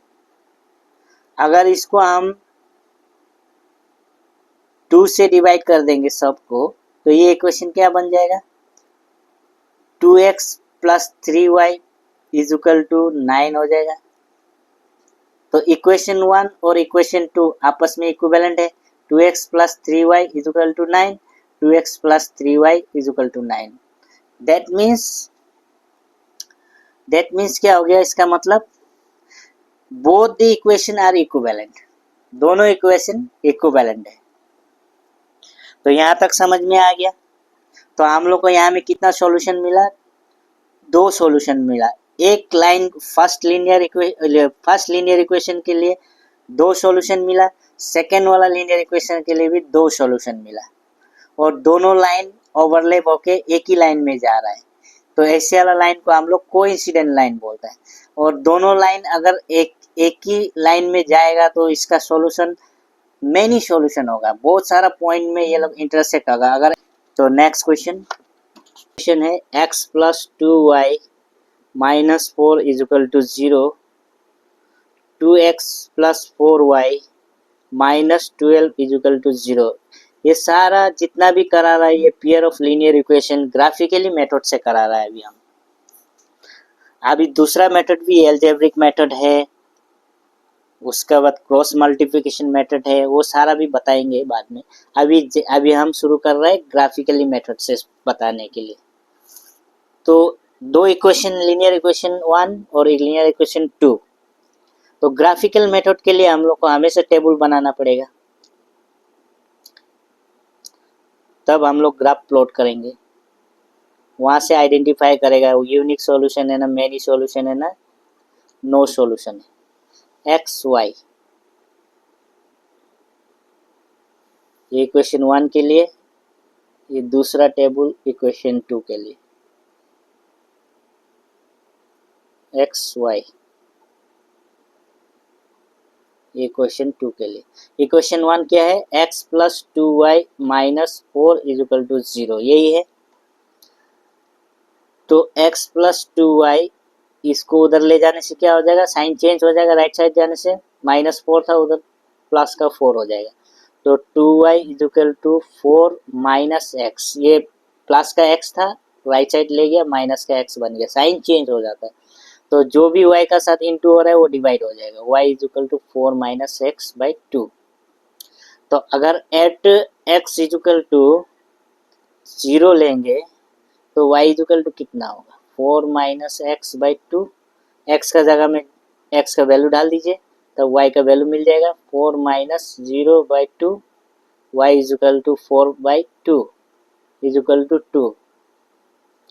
Speaker 1: अगर इसको हम 2 से डिवाइड कर देंगे सबको, तो ये इक्वेशन क्या बन जाएगा? 2x plus 3y is equal to 9 हो जाएगा। तो इक्वेशन 1 और इक्वेशन 2 आपस में इक्विवेलेंट है। 2x plus 3y is equal to 9, 2x plus 3y is equal to 9। That means क्या हो गया? इसका मतलब both the equation are equivalent, दोनों इक्वेशन इक्विवेलेंट है। तो यहाँ तक समझ में आ गया। तो हम लोग को यहाँ में कितना सॉल्यूशन मिला? 2 सॉल्यूशन मिला। एक लाइन फर्स्ट लीनियर इक्वेशन के लिए 2 सॉल्यूशन मिला, सेकेंड वाला लीनियर इक्वेशन के लिए भी 2 सॉल्यूशन मिला, और दोनों लाइन ओवरलैप होके एक ही लाइन में जा रहा है। तो ऐसे वाला लाइन को हम लोग कोइंसिडेंट लाइन बोलते हैं। और दोनों लाइन अगर एक ही लाइन में जाएगा तो इसका सॉल्यूशन मेनी सॉल्यूशन होगा, बहुत सारा पॉइंट में ये लोग इंटरसेक्ट होगा। अगर तो नेक्स्ट क्वेश्चन है x plus 2y minus 4 is equal to 0, 2x plus 4y minus 12 is equal to 0। ये सारा जितना भी करा रहा है ये pair of linear equation graphically method से करा रहा है अभी दूसरा मेथड भी एल्जेब्रिक मेथड है, उसके बाद क्रॉस मल्टीप्लिकेशन मेथड है, वो सारा भी बताएंगे बाद में। अभी हम शुरू कर रहे हैं ग्राफिकली मेथड से बताने के लिए। तो 2 इक्वेशन, लीनियर इक्वेशन 1 और लीनियर इक्वेशन 2। तो ग्राफिकल मेथड के लिए हम लोग को हमेशा टेबल बनाना पड़ेगा, तब हम लोग ग्राफ प्लॉट करेंगे। वहां से आइडेंटिफाई करेगा यूनिक सॉल्यूशन है ना, मेनी सॉल्यूशन है ना, नो सॉल्यूशन है। एक्स वाई ये इक्वेशन 1 के लिए, ये दूसरा टेबल इक्वेशन 2 के लिए। एक्स वाई इक्वेशन 2 के लिए। इक्वेशन 1 क्या है? x plus 2y minus 4 is equal to 0, यही है। तो x प्लस 2y इसको उधर ले जाने से क्या हो जाएगा? साइन चेंज हो जाएगा, राइट साइड जाने से माइनस 4 था, उधर प्लस का 4 हो जाएगा। तो 2y is equal to 4 minus x, ये प्लस का x था, राइट साइड ले गया, माइनस का x बन गया, साइन चेंज हो जाता है। तो जो भी y का साथ इंटू हो रहा है वो डिवाइड हो जाएगा, y is equal to 4 minus x by 2। तो अगर एट x इजिकल टू 0 लेंगे तो y इजिकल टू कितना होगा? 4 माइनस एक्स बाई 2। x का जगह में x का वैल्यू डाल दीजिए तो y का वैल्यू मिल जाएगा 4 minus 0 by 2, y is equal to 4 by 2 is equal to 2।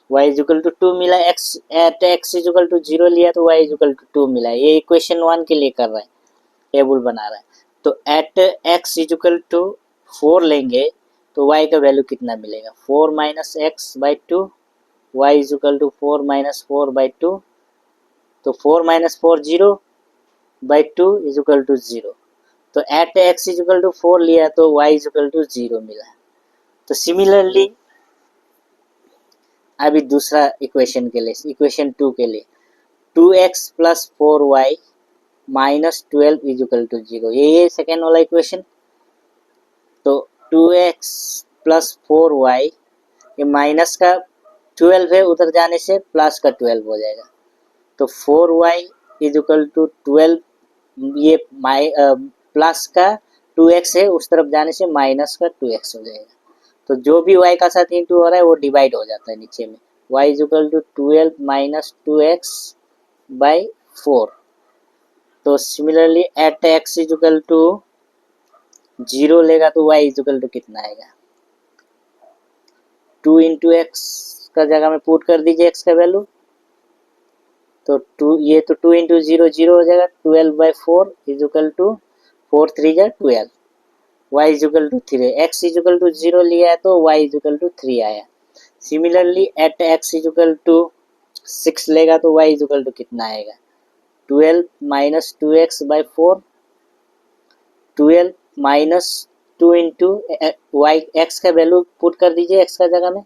Speaker 1: y is equal to 2 मिला, x इजिकल टू 0 लिया तो y इजिकल टू 2 मिला। ये इक्वेशन 1 के लिए कर रहा है, टेबल बना रहा है। तो एट x इजिकल टू 4 लेंगे तो y का वैल्यू कितना मिलेगा? 4 minus x by 2, y is equal to 4 minus 4 by 2। तो 4 माइनस 4 0 बाई 2 इजिकल टू 0। तो एट एक्स इजिकल टू 4 लिया तो वाई इजिकल टू 0 मिला। तो सिमिलरली अभी दूसरा इक्वेशन के लिए, इक्वेशन 2 के लिए 2x plus 4y minus 12 is equal to 0, ये सेकेंड वाला इक्वेशन। तो 2x प्लस 4y, ये माइनस का 12 है, उधर जाने से प्लस का 12 हो जाएगा। तो 4y इजिकल टू 12, ये प्लस का 2x है, उस तरफ जाने से माइनस का 2x हो जाएगा। तो जो भी y का साथ इंटू हो रहा है वो डिवाइड हो जाता है नीचे में। y is equal to 12 minus 2x by 4। तो similarly at x is equal to 0 लेगा तो y इजिकल टू कितना आएगा, 2 इंटू एक्स का जगह में पुट कर दीजिए x का वैल्यू। तो 2, ये तो 2 इंटू 0 0 हो जाएगा, 12/4 इजिकल टू 4 3 जा 12, y is equal to 3, x is equal to 0 लिया है तो y इजिकल टू 3 आया। Similarly at x is equal to 6 लेगा तो y इजिकल टू कितना आएगा, 12 minus 2x by 4, 12 minus 2 into y, x का वैल्यू पुट कर दीजिए x का जगह में,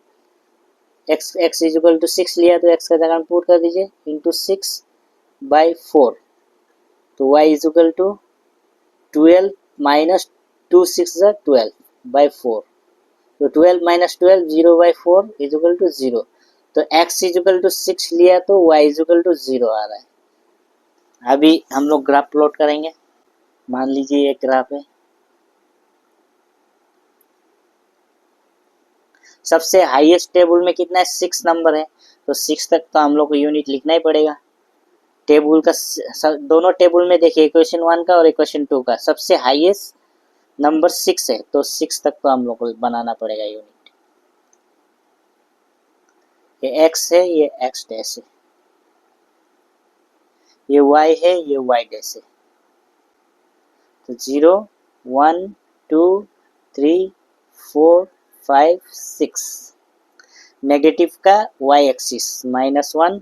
Speaker 1: x इजिकल टू 6 लिया तो x का जगह में पुट कर दीजिए इंटू 6 बाई 4। तो y इजिकल टू 12 माइनस 2 6 जा 12 बाई 4। तो 12 माइनस 12 0 बाई 4 इजिकल टू 0। तो x इजिकल टू 6 लिया तो y इजिकल टू 0 आ रहा है। अभी हम लोग ग्राफ प्लॉट करेंगे। मान लीजिए एक ग्राफ है, सबसे हाईएस्ट टेबल में कितना है, 6 नंबर है, तो 6 तक तो हम लोग को यूनिट लिखना ही पड़ेगा। टेबल का दोनों टेबल में देखिए, इक्वेशन 1 का और इक्वेशन 2 का सबसे हाईएस्ट नंबर 6 है, तो 6 तक तो हम लोग को बनाना पड़ेगा यूनिट। ये x है, ये x डैश है, ये y है, ये y डैश है। तो 0 1 2 3 4 5 6, नेगेटिव का y एक्सिस -1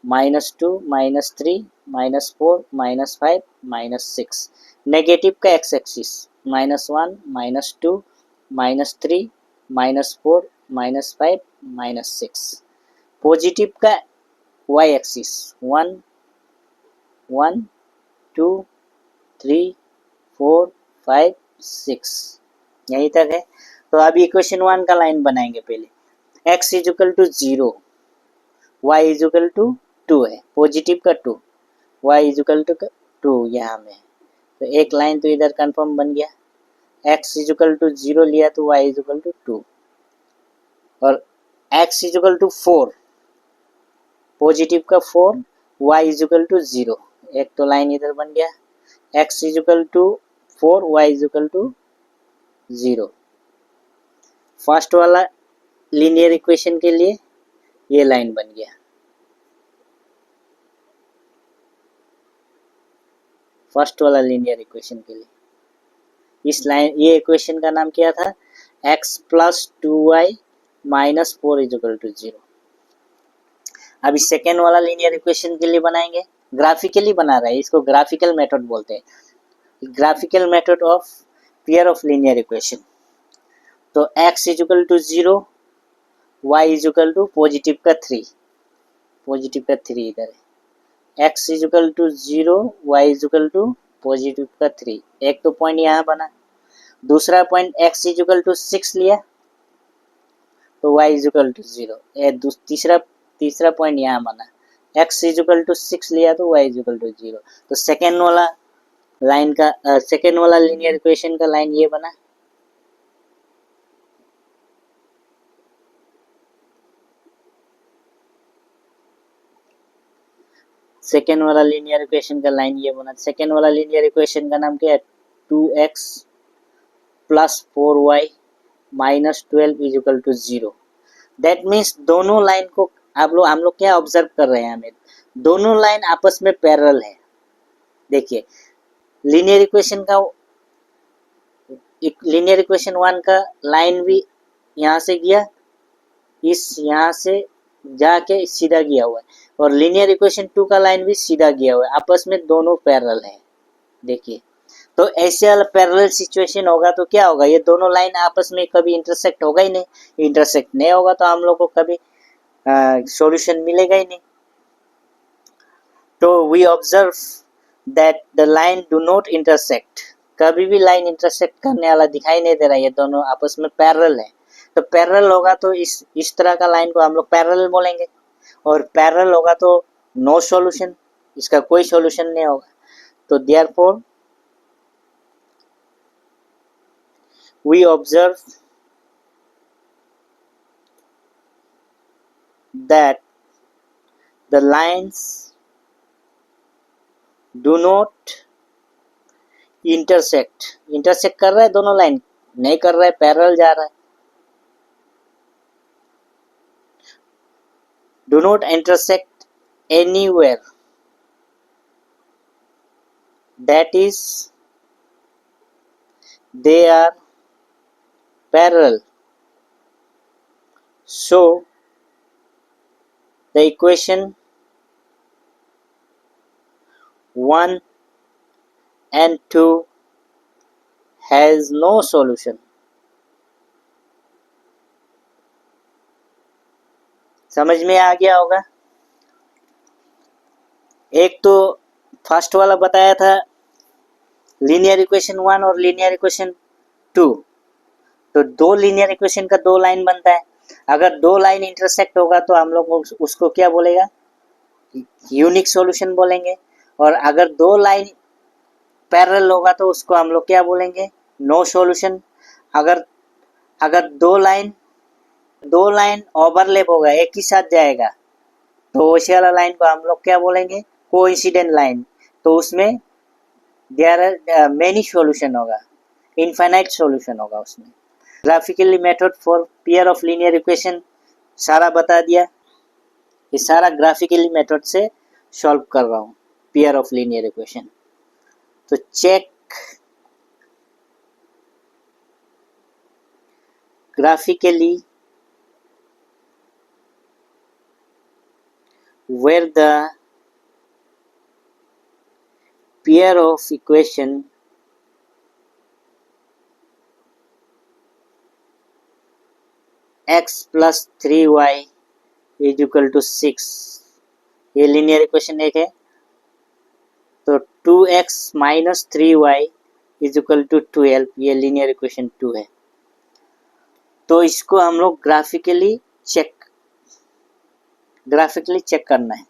Speaker 1: -2 -3 -4 -5 -6, नेगेटिव का x एक्सिस -1 -2 -3 -4 -5 -6, पॉजिटिव का y एक्सिस 1 1 2 3 4 5 6, यहीं तक है। तो अभी इक्वेशन 1 का लाइन बनाएंगे पहले। x is equal to 0, y is equal to 2 है, पॉजिटिव का 2, y इजिकल टू 2 यहाँ में। तो एक लाइन तो इधर कंफर्म बन गया। x इजिकल टू 0 लिया तो y इजिकल टू 2, और x इजिकल टू 4, पॉजिटिव का 4, y इजिकल टू 0, एक तो लाइन इधर बन गया। x is equal to 4, y is equal to 0। First वाला लीनियर इक्वेशन के लिए ये लाइन बन गया। फर्स्ट वाला लीनियर इक्वेशन के लिए इस लाइन, ये इक्वेशन का नाम क्या था, x plus 2y minus 4 is equal to 0। अभी सेकेंड वाला लीनियर इक्वेशन के लिए बनाएंगे। ग्राफिकली बना रहा है, इसको ग्राफिकल मेथड बोलते हैं, graphical method of pair of linear equation. तो x is equal to 0, y is equal to positive का 3, पॉजिटिव का 3 इधर है, x is equal to 0, y is equal to positive का 3, एक तो पॉइंट यहाँ बना। दूसरा पॉइंट x इजिकल टू 6 लिया तो y इजिकल टू 0, तीसरा पॉइंट यहाँ बना, x इजिकल टू 6 लिया तो y इजिकल टू 0। तो सेकेंड वाला लाइन का सेकेंड वाला लीनियर इक्वेशन का लाइन ये बना। सेकेंड वाला लीनियर इक्वेशन का लाइन ये बना। सेकेंड वाला लीनियर इक्वेशन का नाम क्या है, 2x plus 4y minus 12 is equal to 0। That means दोनों लाइन को हम लोग क्या ऑब्जर्व कर रहे हैं, हमें दोनों लाइन आपस में पैरेलल है। देखिए लीनियर इक्वेशन का, लीनियर इक्वेशन 1 का लाइन भी यहाँ से गया, इस यहाँ से जाके सीधा गया हुआ है, और लीनियर इक्वेशन 2 का लाइन भी सीधा गया हुआ है, आपस में दोनों पैरेलल है। देखिए तो ऐसे वाला पैरेलल सिचुएशन होगा तो क्या होगा, ये दोनों लाइन आपस में कभी इंटरसेक्ट होगा ही नहीं, इंटरसेक्ट नहीं होगा तो हम लोग को कभी सॉल्यूशन मिलेगा ही नहीं। तो we observe that the line do not intersect, कभी भी लाइन इंटरसेक्ट करने वाला दिखाई नहीं दे रहा है, ये दोनों आपस में पैरेलल है। तो पैरेलल होगा तो इस तरह का लाइन को हम लोग पैरेलल बोलेंगे, और पैरेलल होगा तो नो सॉल्यूशन, इसका कोई सॉल्यूशन नहीं होगा। तो therefore we observe that the lines do not intersect, intersect कर रहा है दोनों लाइन, नहीं कर रहा है, पैरेलल जा रहा है। do not intersect anywhere, that is they are parallel, so the equation 1 and 2 has no solution। समझ में आ गया होगा। एक तो फर्स्ट वाला बताया था लीनियर इक्वेशन 1 और लीनियर इक्वेशन 2, तो दो लीनियर इक्वेशन का दो लाइन बनता है। अगर दो लाइन इंटरसेक्ट होगा तो हम लोग उसको क्या बोलेगा, यूनिक सॉल्यूशन बोलेंगे। और अगर दो लाइन पैरेलल होगा तो उसको हम लोग क्या बोलेंगे, नो सॉल्यूशन। अगर अगर दो लाइन ओवरलैप होगा, एक ही साथ जाएगा, तो वैसे वाला लाइन को हम लोग क्या बोलेंगे, कोइंसिडेंट लाइन। तो उसमें देयर आर मेनी सॉल्यूशन होगा, इनफाइनाइट सॉल्यूशन होगा उसमें। Graphically method for pair of linear equation सारा बता दिया, ये सारा ग्राफिकली मेथड से सॉल्व कर रहा हूँ पेयर ऑफ लीनियर इक्वेशन। तो check graphically where the pair of equation x plus 3y is equal to 6, ये लीनियर इक्वेशन एक है। तो 2x minus 3y is equal to 12, ये लीनियर इक्वेशन 2 है। तो इसको हम लोग ग्राफिकली चेक करना है।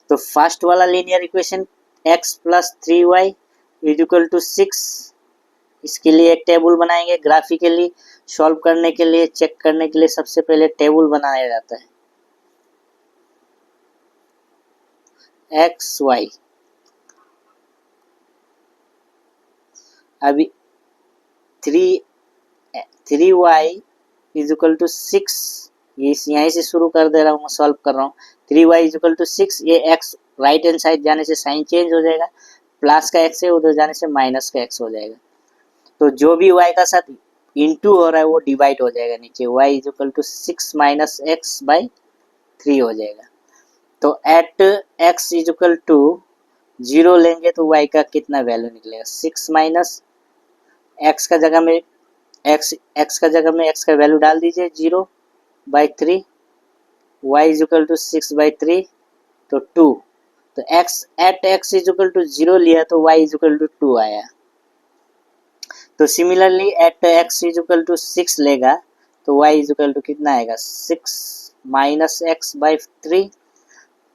Speaker 1: तो फर्स्ट वाला linear equation x plus 3y is equal to 6, इसके लिए एक टेबल बनाएंगे। ग्राफिकली सॉल्व करने के लिए, चेक करने के लिए सबसे पहले टेबल बनाया जाता है। xy, अभी 3y इज इक्वल टू 6, यहीं से शुरू कर दे रहा हूँ, सॉल्व कर रहा हूँ। 3y इज इक्वल टू 6, ये x राइट हैंड साइड जाने से साइन चेंज हो जाएगा, प्लस का x है, उधर जाने से माइनस का x हो जाएगा। तो जो भी y का साथ इंटू हो रहा है वो डिवाइड हो जाएगा नीचे, y is equal to 6 minus x by 3 हो जाएगा। तो at x is equal to 0 लेंगे तो y का कितना वैल्यू निकलेगा, 6 माइनस x का जगह में x का वैल्यू डाल दीजिए 0 by 3, y is equal to 6 by 3 तो 2। तो x इज इक्वल टू 0 लिया तो y इज इक्वल टू 2 आया। तो similarly at x is equal to 6 लेगा तो y इज इक्वल टू कितना आएगा, 6 माइनस एक्स बाई 3।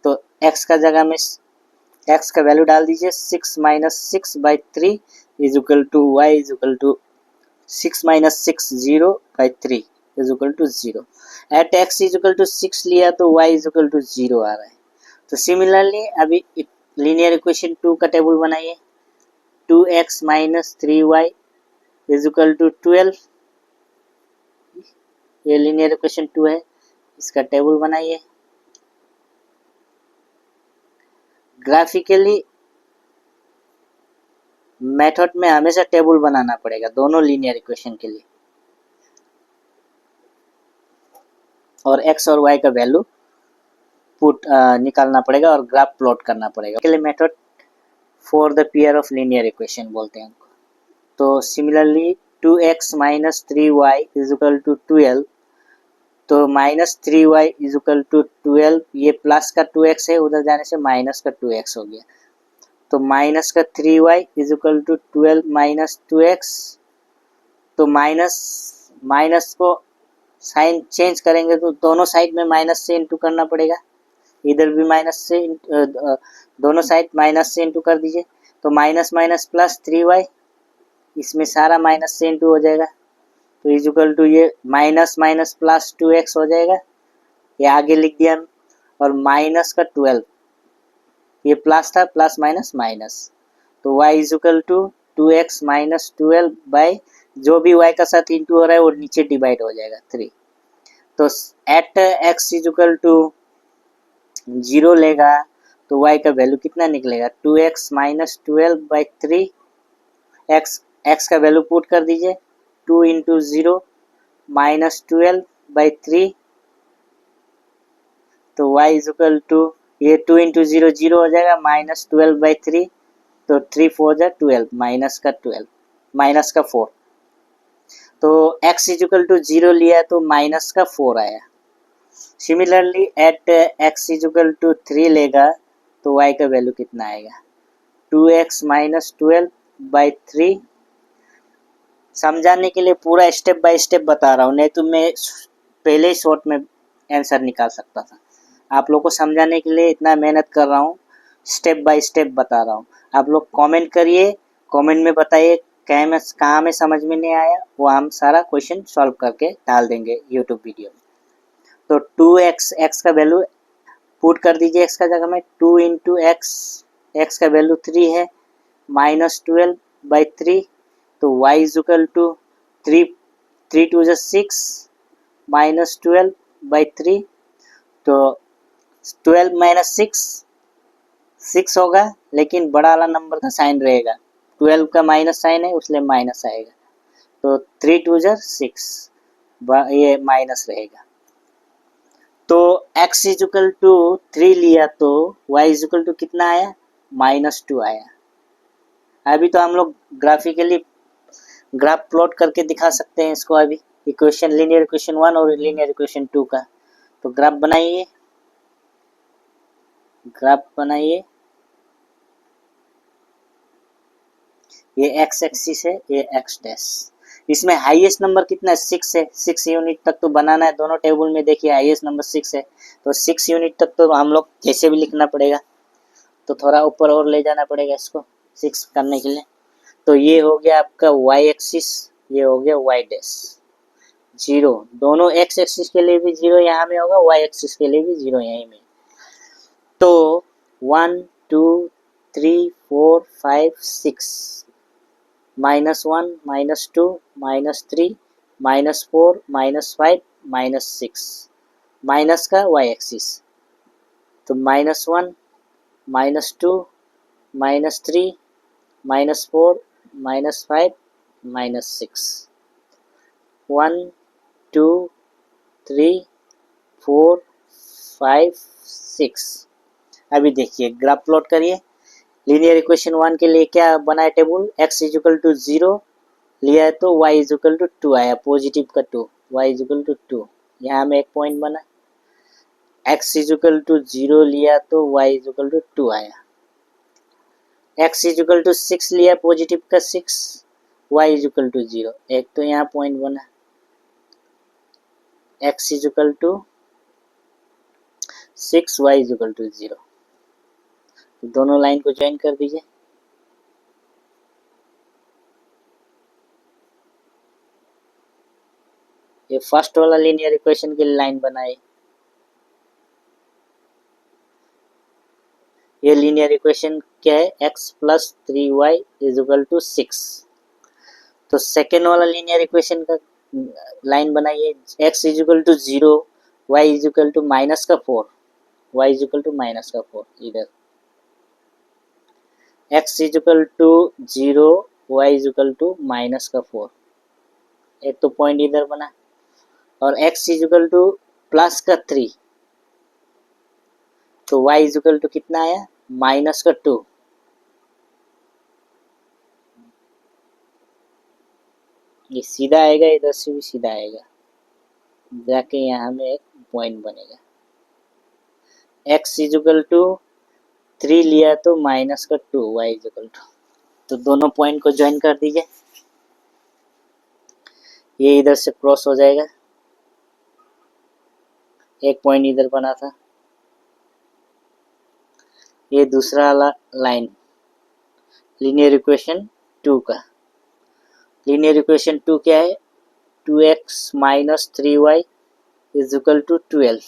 Speaker 1: तो x का जगह में x का वैल्यू डाल दीजिए, 6 minus 6 by 3 is equal to y is equal to 6 minus 6 0 by 3 is equal to 0। At x is equal to 6 लिया तो y इज इक्वल टू 0 आ रहा है। तो सिमिलरली अभी लीनियर इक्वेशन 2 का टेबल बनाइए। 2x minus 3y is equal to 12, ये लीनियर इक्वेशन 2 है, इसका टेबल बनाइए। ग्राफिकली मेथड में हमेशा टेबल बनाना पड़ेगा दोनों लीनियर इक्वेशन के लिए, और x और y का वैल्यू निकालना पड़ेगा और ग्राफ प्लॉट करना पड़ेगा। के लिए method for the pair of linear equation बोलते हैं उनको। तो similarly 2x minus 3y is equal to 12, तो minus 3y is equal to 12, ये प्लस का 2x है, उधर जाने से माइनस का 2x हो गया, तो माइनस का 3y is equal to 12 minus 2x, तो माइनस को साइन चेंज करेंगे तो दोनों साइड में माइनस से इंटू करना पड़ेगा, इधर भी माइनस से दोनों साइड माइनस से इंटू कर दीजिए, तो माइनस माइनस प्लस 3y, इसमें सारा माइनस से इंटू हो जाएगा, तो इज इक्वल टू ये माइनस माइनस प्लस 2x हो जाएगा, ये आगे लिख दिया, और माइनस का 12, ये प्लस था, प्लस माइनस माइनस, तो y is equal to 2x minus 12 by जो भी y का साथ इंटू हो रहा है वो नीचे डिवाइड हो जाएगा 3, तो at x is equal to 0 लेगा तो y का वैल्यू कितना निकलेगा, 2x माइनस 12 बाई 3, x का वैल्यू पुट कर दीजिए, 2 इंटू 0 माइनस 12 बाई 3, तो y इज इक्वल टू ये 2 इंटू 0 0 हो जाएगा, माइनस 12 बाई 3, तो 3 4 जा 12, माइनस का 12 माइनस का 4, तो x इज इक्वल टू 0 लिया तो माइनस का 4 आया। Similarly at x is equal to 3 लेगा तो y का वैल्यू कितना आएगा, 2x माइनस 12 बाई 3, समझाने के लिए पूरा स्टेप बाय स्टेप बता रहा हूँ, नहीं तो मैं पहले ही शॉर्ट में आंसर निकाल सकता था, आप लोग को समझाने के लिए इतना मेहनत कर रहा हूँ, स्टेप बाय स्टेप बता रहा हूँ। आप लोग कमेंट करिए, कमेंट में बताइए कहाँ में समझ में नहीं आया, वो हम सारा क्वेश्चन सॉल्व करके डाल देंगे यूट्यूब वीडियो में। तो 2x, x का वैल्यू पुट कर दीजिए x का जगह में, 2 इंटू x का वैल्यू 3 है, माइनस 12 बाई 3, तो y is equal to 3 two 6 minus 12 by 3, तो 12 माइनस 6 होगा, लेकिन बड़ा वाला नंबर का साइन रहेगा, 12 का माइनस साइन है उसलिए माइनस आएगा, तो 3 टू 6 ये माइनस रहेगा, तो x इज इक्वल टू 3 लिया तो y इज इक्वल टू कितना आया, माइनस 2 आया। अभी तो हम लोग ग्राफिकली ग्राफ प्लॉट करके दिखा सकते हैं इसको, अभी इक्वेशन लीनियर इक्वेशन 1 और लीनियर इक्वेशन 2 का, तो ग्राफ बनाइए, ये x एक्सिस है, ये x डैश, इसमें हाईएस्ट नंबर कितना है, 6 है, 6 यूनिट तक तो बनाना है, दोनों टेबल में देखिए हाईएस्ट नंबर 6 है, तो 6 यूनिट तक तो हम लोग कैसे भी लिखना पड़ेगा, तो थोड़ा ऊपर और ले जाना पड़ेगा इसको 6 करने के लिए, तो ये हो गया आपका y एक्सिस, ये हो गया y डैश 0, दोनों x एक्सिस के लिए भी 0 यहाँ में होगा, y एक्सिस के लिए भी 0 यहीं में, तो 1 2 3 4 5 6, minus 1 minus 2 minus 3 minus 4 minus 5 minus 6, minus का y एक्सिस, तो minus 1 minus 2 minus 3 minus 4 minus 5 minus 6, 1 2 3 4 5 6। अभी देखिए ग्राफ प्लॉट करिए, लीनियर इक्वेशन 1 के लिए क्या बनाए table, x is equal to 0 लिया है तो y इज इक्वल टू 2 आया, पॉजिटिव का 2, y इज इक्वल टू 2, यहाँ में एक पॉइंट बना, x इज इक्वल टू 0 लिया तो y इज इक्वल टू 2 आया, x इज इक्वल टू 6 लिया पॉजिटिव का 6, y इज इक्वल टू 0, एक तो यहाँ पॉइंट बना, x is equal to 6, y is equal to 0, दोनों लाइन को ज्वाइन कर दीजिए, ये फर्स्ट वाला लीनियर इक्वेशन की लाइन बनाए, ये लीनियर इक्वेशन क्या है, x plus 3y is equal to 6, तो सेकेंड वाला लीनियर इक्वेशन का लाइन बनाइए, x is equal to 0, y is equal to minus का 4, y is equal to minus का 4, इधर x is equal to 0, y is equal to minus का 4, एक तो पॉइंट इधर बना, और x is equal to plus का 3, तो y इज इक्वल टू कितना आया, माइनस का 2, ये सीधा आएगा, इधर से भी सीधा आएगा, जाके यहाँ में एक पॉइंट बनेगा। x इजुकल टू 3 लिया तो माइनस का 2, y इजुकल टू, तो दोनों पॉइंट को ज्वाइन कर दीजिए, ये इधर से क्रॉस हो जाएगा, एक पॉइंट इधर बना था, ये दूसरा वाला लाइन लीनियर इक्वेशन 2 का। लीनियर इक्वेशन 2 क्या है? 2x minus 3y is equal to 12।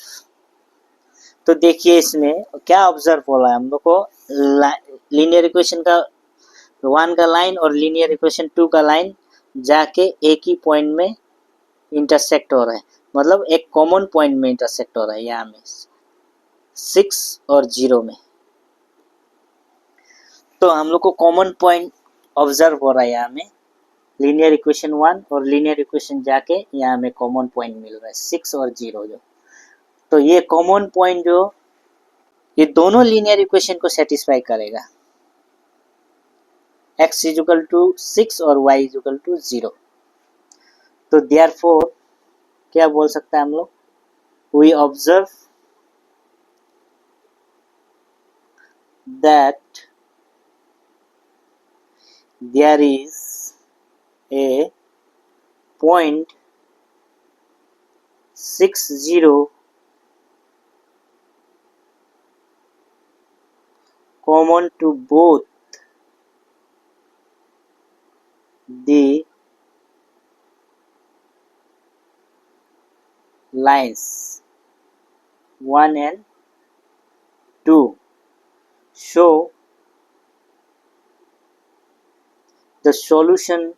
Speaker 1: तो देखिए इसमें क्या ऑब्जर्व हो रहा है हम लोग को, लीनियर इक्वेशन का 1 का लाइन और लीनियर इक्वेशन 2 का लाइन जाके एक ही पॉइंट में इंटरसेक्ट हो रहा है, मतलब एक कॉमन पॉइंट में इंटरसेक्ट हो रहा है, यहाँ में 6 और 0 में। तो हम लोग को कॉमन पॉइंट ऑब्जर्व हो रहा है यहाँ में, लीनियर इक्वेशन 1 और लीनियर इक्वेशन जाके यहाँ में कॉमन पॉइंट मिल रहा है 6 और 0 जो। तो ये कॉमन पॉइंट जो ये दोनों लीनियर इक्वेशन को सेटिस्फाई करेगा, x इजुकल टू 6 और y इजुकल टू 0। तो देयरफॉर क्या बोल सकते हैं हम लोग, we observe that there is a point 60 common to both the lines 1 and 2. So the solution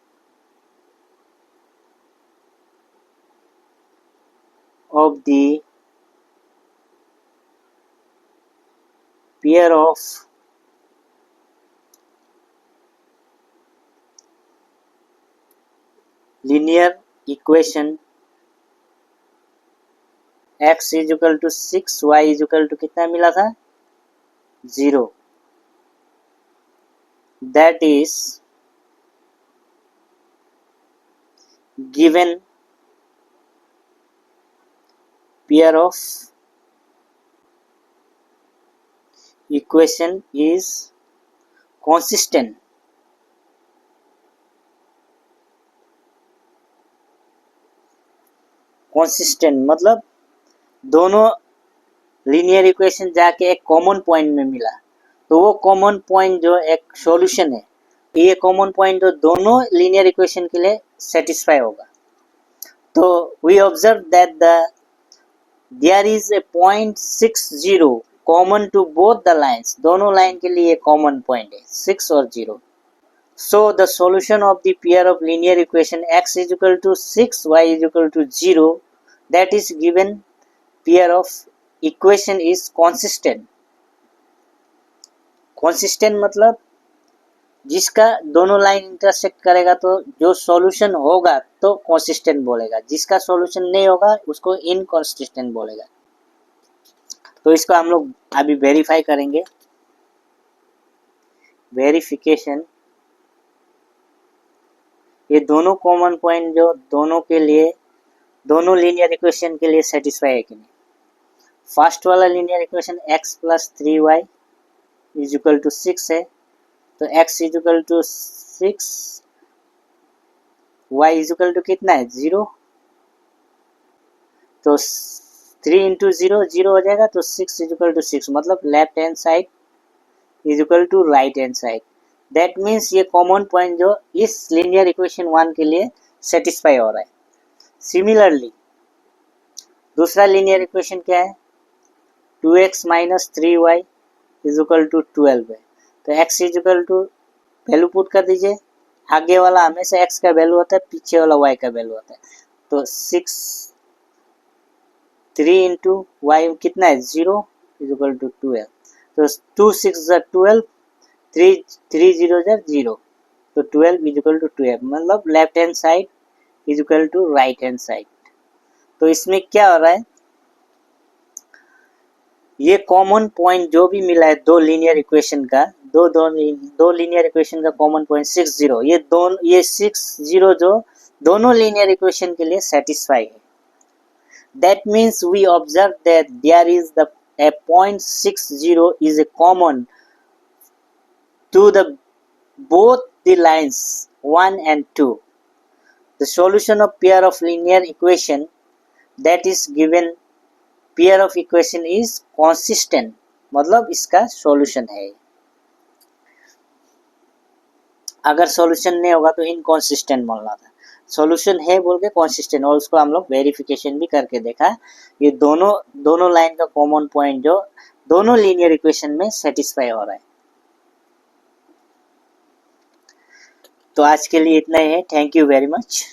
Speaker 1: of the pair of linear equation x is equal to 6, y is equal to कितना मिला था 0, that is given pair of equation is consistent. consistent मतलब दोनों linear equation जाके एक common point में मिला, तो वो कॉमन पॉइंट जो एक सॉल्यूशन है, ये कॉमन पॉइंट जो दोनों लीनियर इक्वेशन के लिए सेटिस्फाई होगा। तो we observe that there is a point 60 common to both the lines, दोनों लाइन के लिए कॉमन पॉइंट है 6 और 0। So the solution of the pair of linear equation x is equal to 6, y is equal to 0, that is given pair of equation is consistent. consistent मतलब जिसका दोनों line intersect करेगा तो जो सॉल्यूशन होगा तो कंसिस्टेंट बोलेगा, जिसका सॉल्यूशन नहीं होगा उसको इनकंसिस्टेंट बोलेगा। तो इसको हम लोग अभी वेरीफाई करेंगे। वेरिफिकेशन, ये दोनों कॉमन पॉइंट जो दोनों के लिए, दोनों लीनियर इक्वेशन के लिए सेटिस्फाई है कि नहीं। फर्स्ट वाला linear equation x plus 3y is equal to 6 है, तो x is equal to 6, y is equal to कितना है 0, तो 3 इंटू 0 0 हो जाएगा, तो 6 इज इक्वल टू 6 मतलब left hand side is equal to right hand side. That means ये कॉमन पॉइंट जो इस लीनियर इक्वेशन 1 के लिए सेटिस्फाई हो रहा है। सिमिलरली दूसरा लीनियर इक्वेशन क्या है, 2x minus 3y is equal to 12 है, तो x is equal to value put कर दीजिए, आगे वाला हमेशा x का वैल्यू होता है, पीछे वाला y का वैल्यू होता है, तो 6 3 इंटू वाई कितना है 0 इज इक्वल टू 12, तो 2 6 12, 3 0 0, तो 12 इज इक्वल टू 12 मतलब left hand side is equal to right hand side. तो इसमें क्या हो रहा है, ये कॉमन पॉइंट जो भी मिला है दो लीनियर इक्वेशन का, दो लीनियर इक्वेशन का कॉमन पॉइंट 60, ये 60 जो दोनों लीनियर इक्वेशन के लिए सेटिस्फाई है। That means we observe that there is the a point 60 is a common to the both the lines 1 and 2. The solution of pair of linear equation that is given pair of equation is consistent, मतलब इसका solution है। अगर solution नहीं होगा तो inconsistent बोलना था, solution है बोल के कॉन्सिस्टेंट, और उसको हम लोग वेरिफिकेशन भी करके देखा। ये दोनों लाइन का कॉमन पॉइंट जो दोनों लीनियर इक्वेशन में सेटिस्फाई हो रहा है। तो आज के लिए इतना ही है। Thank you very much.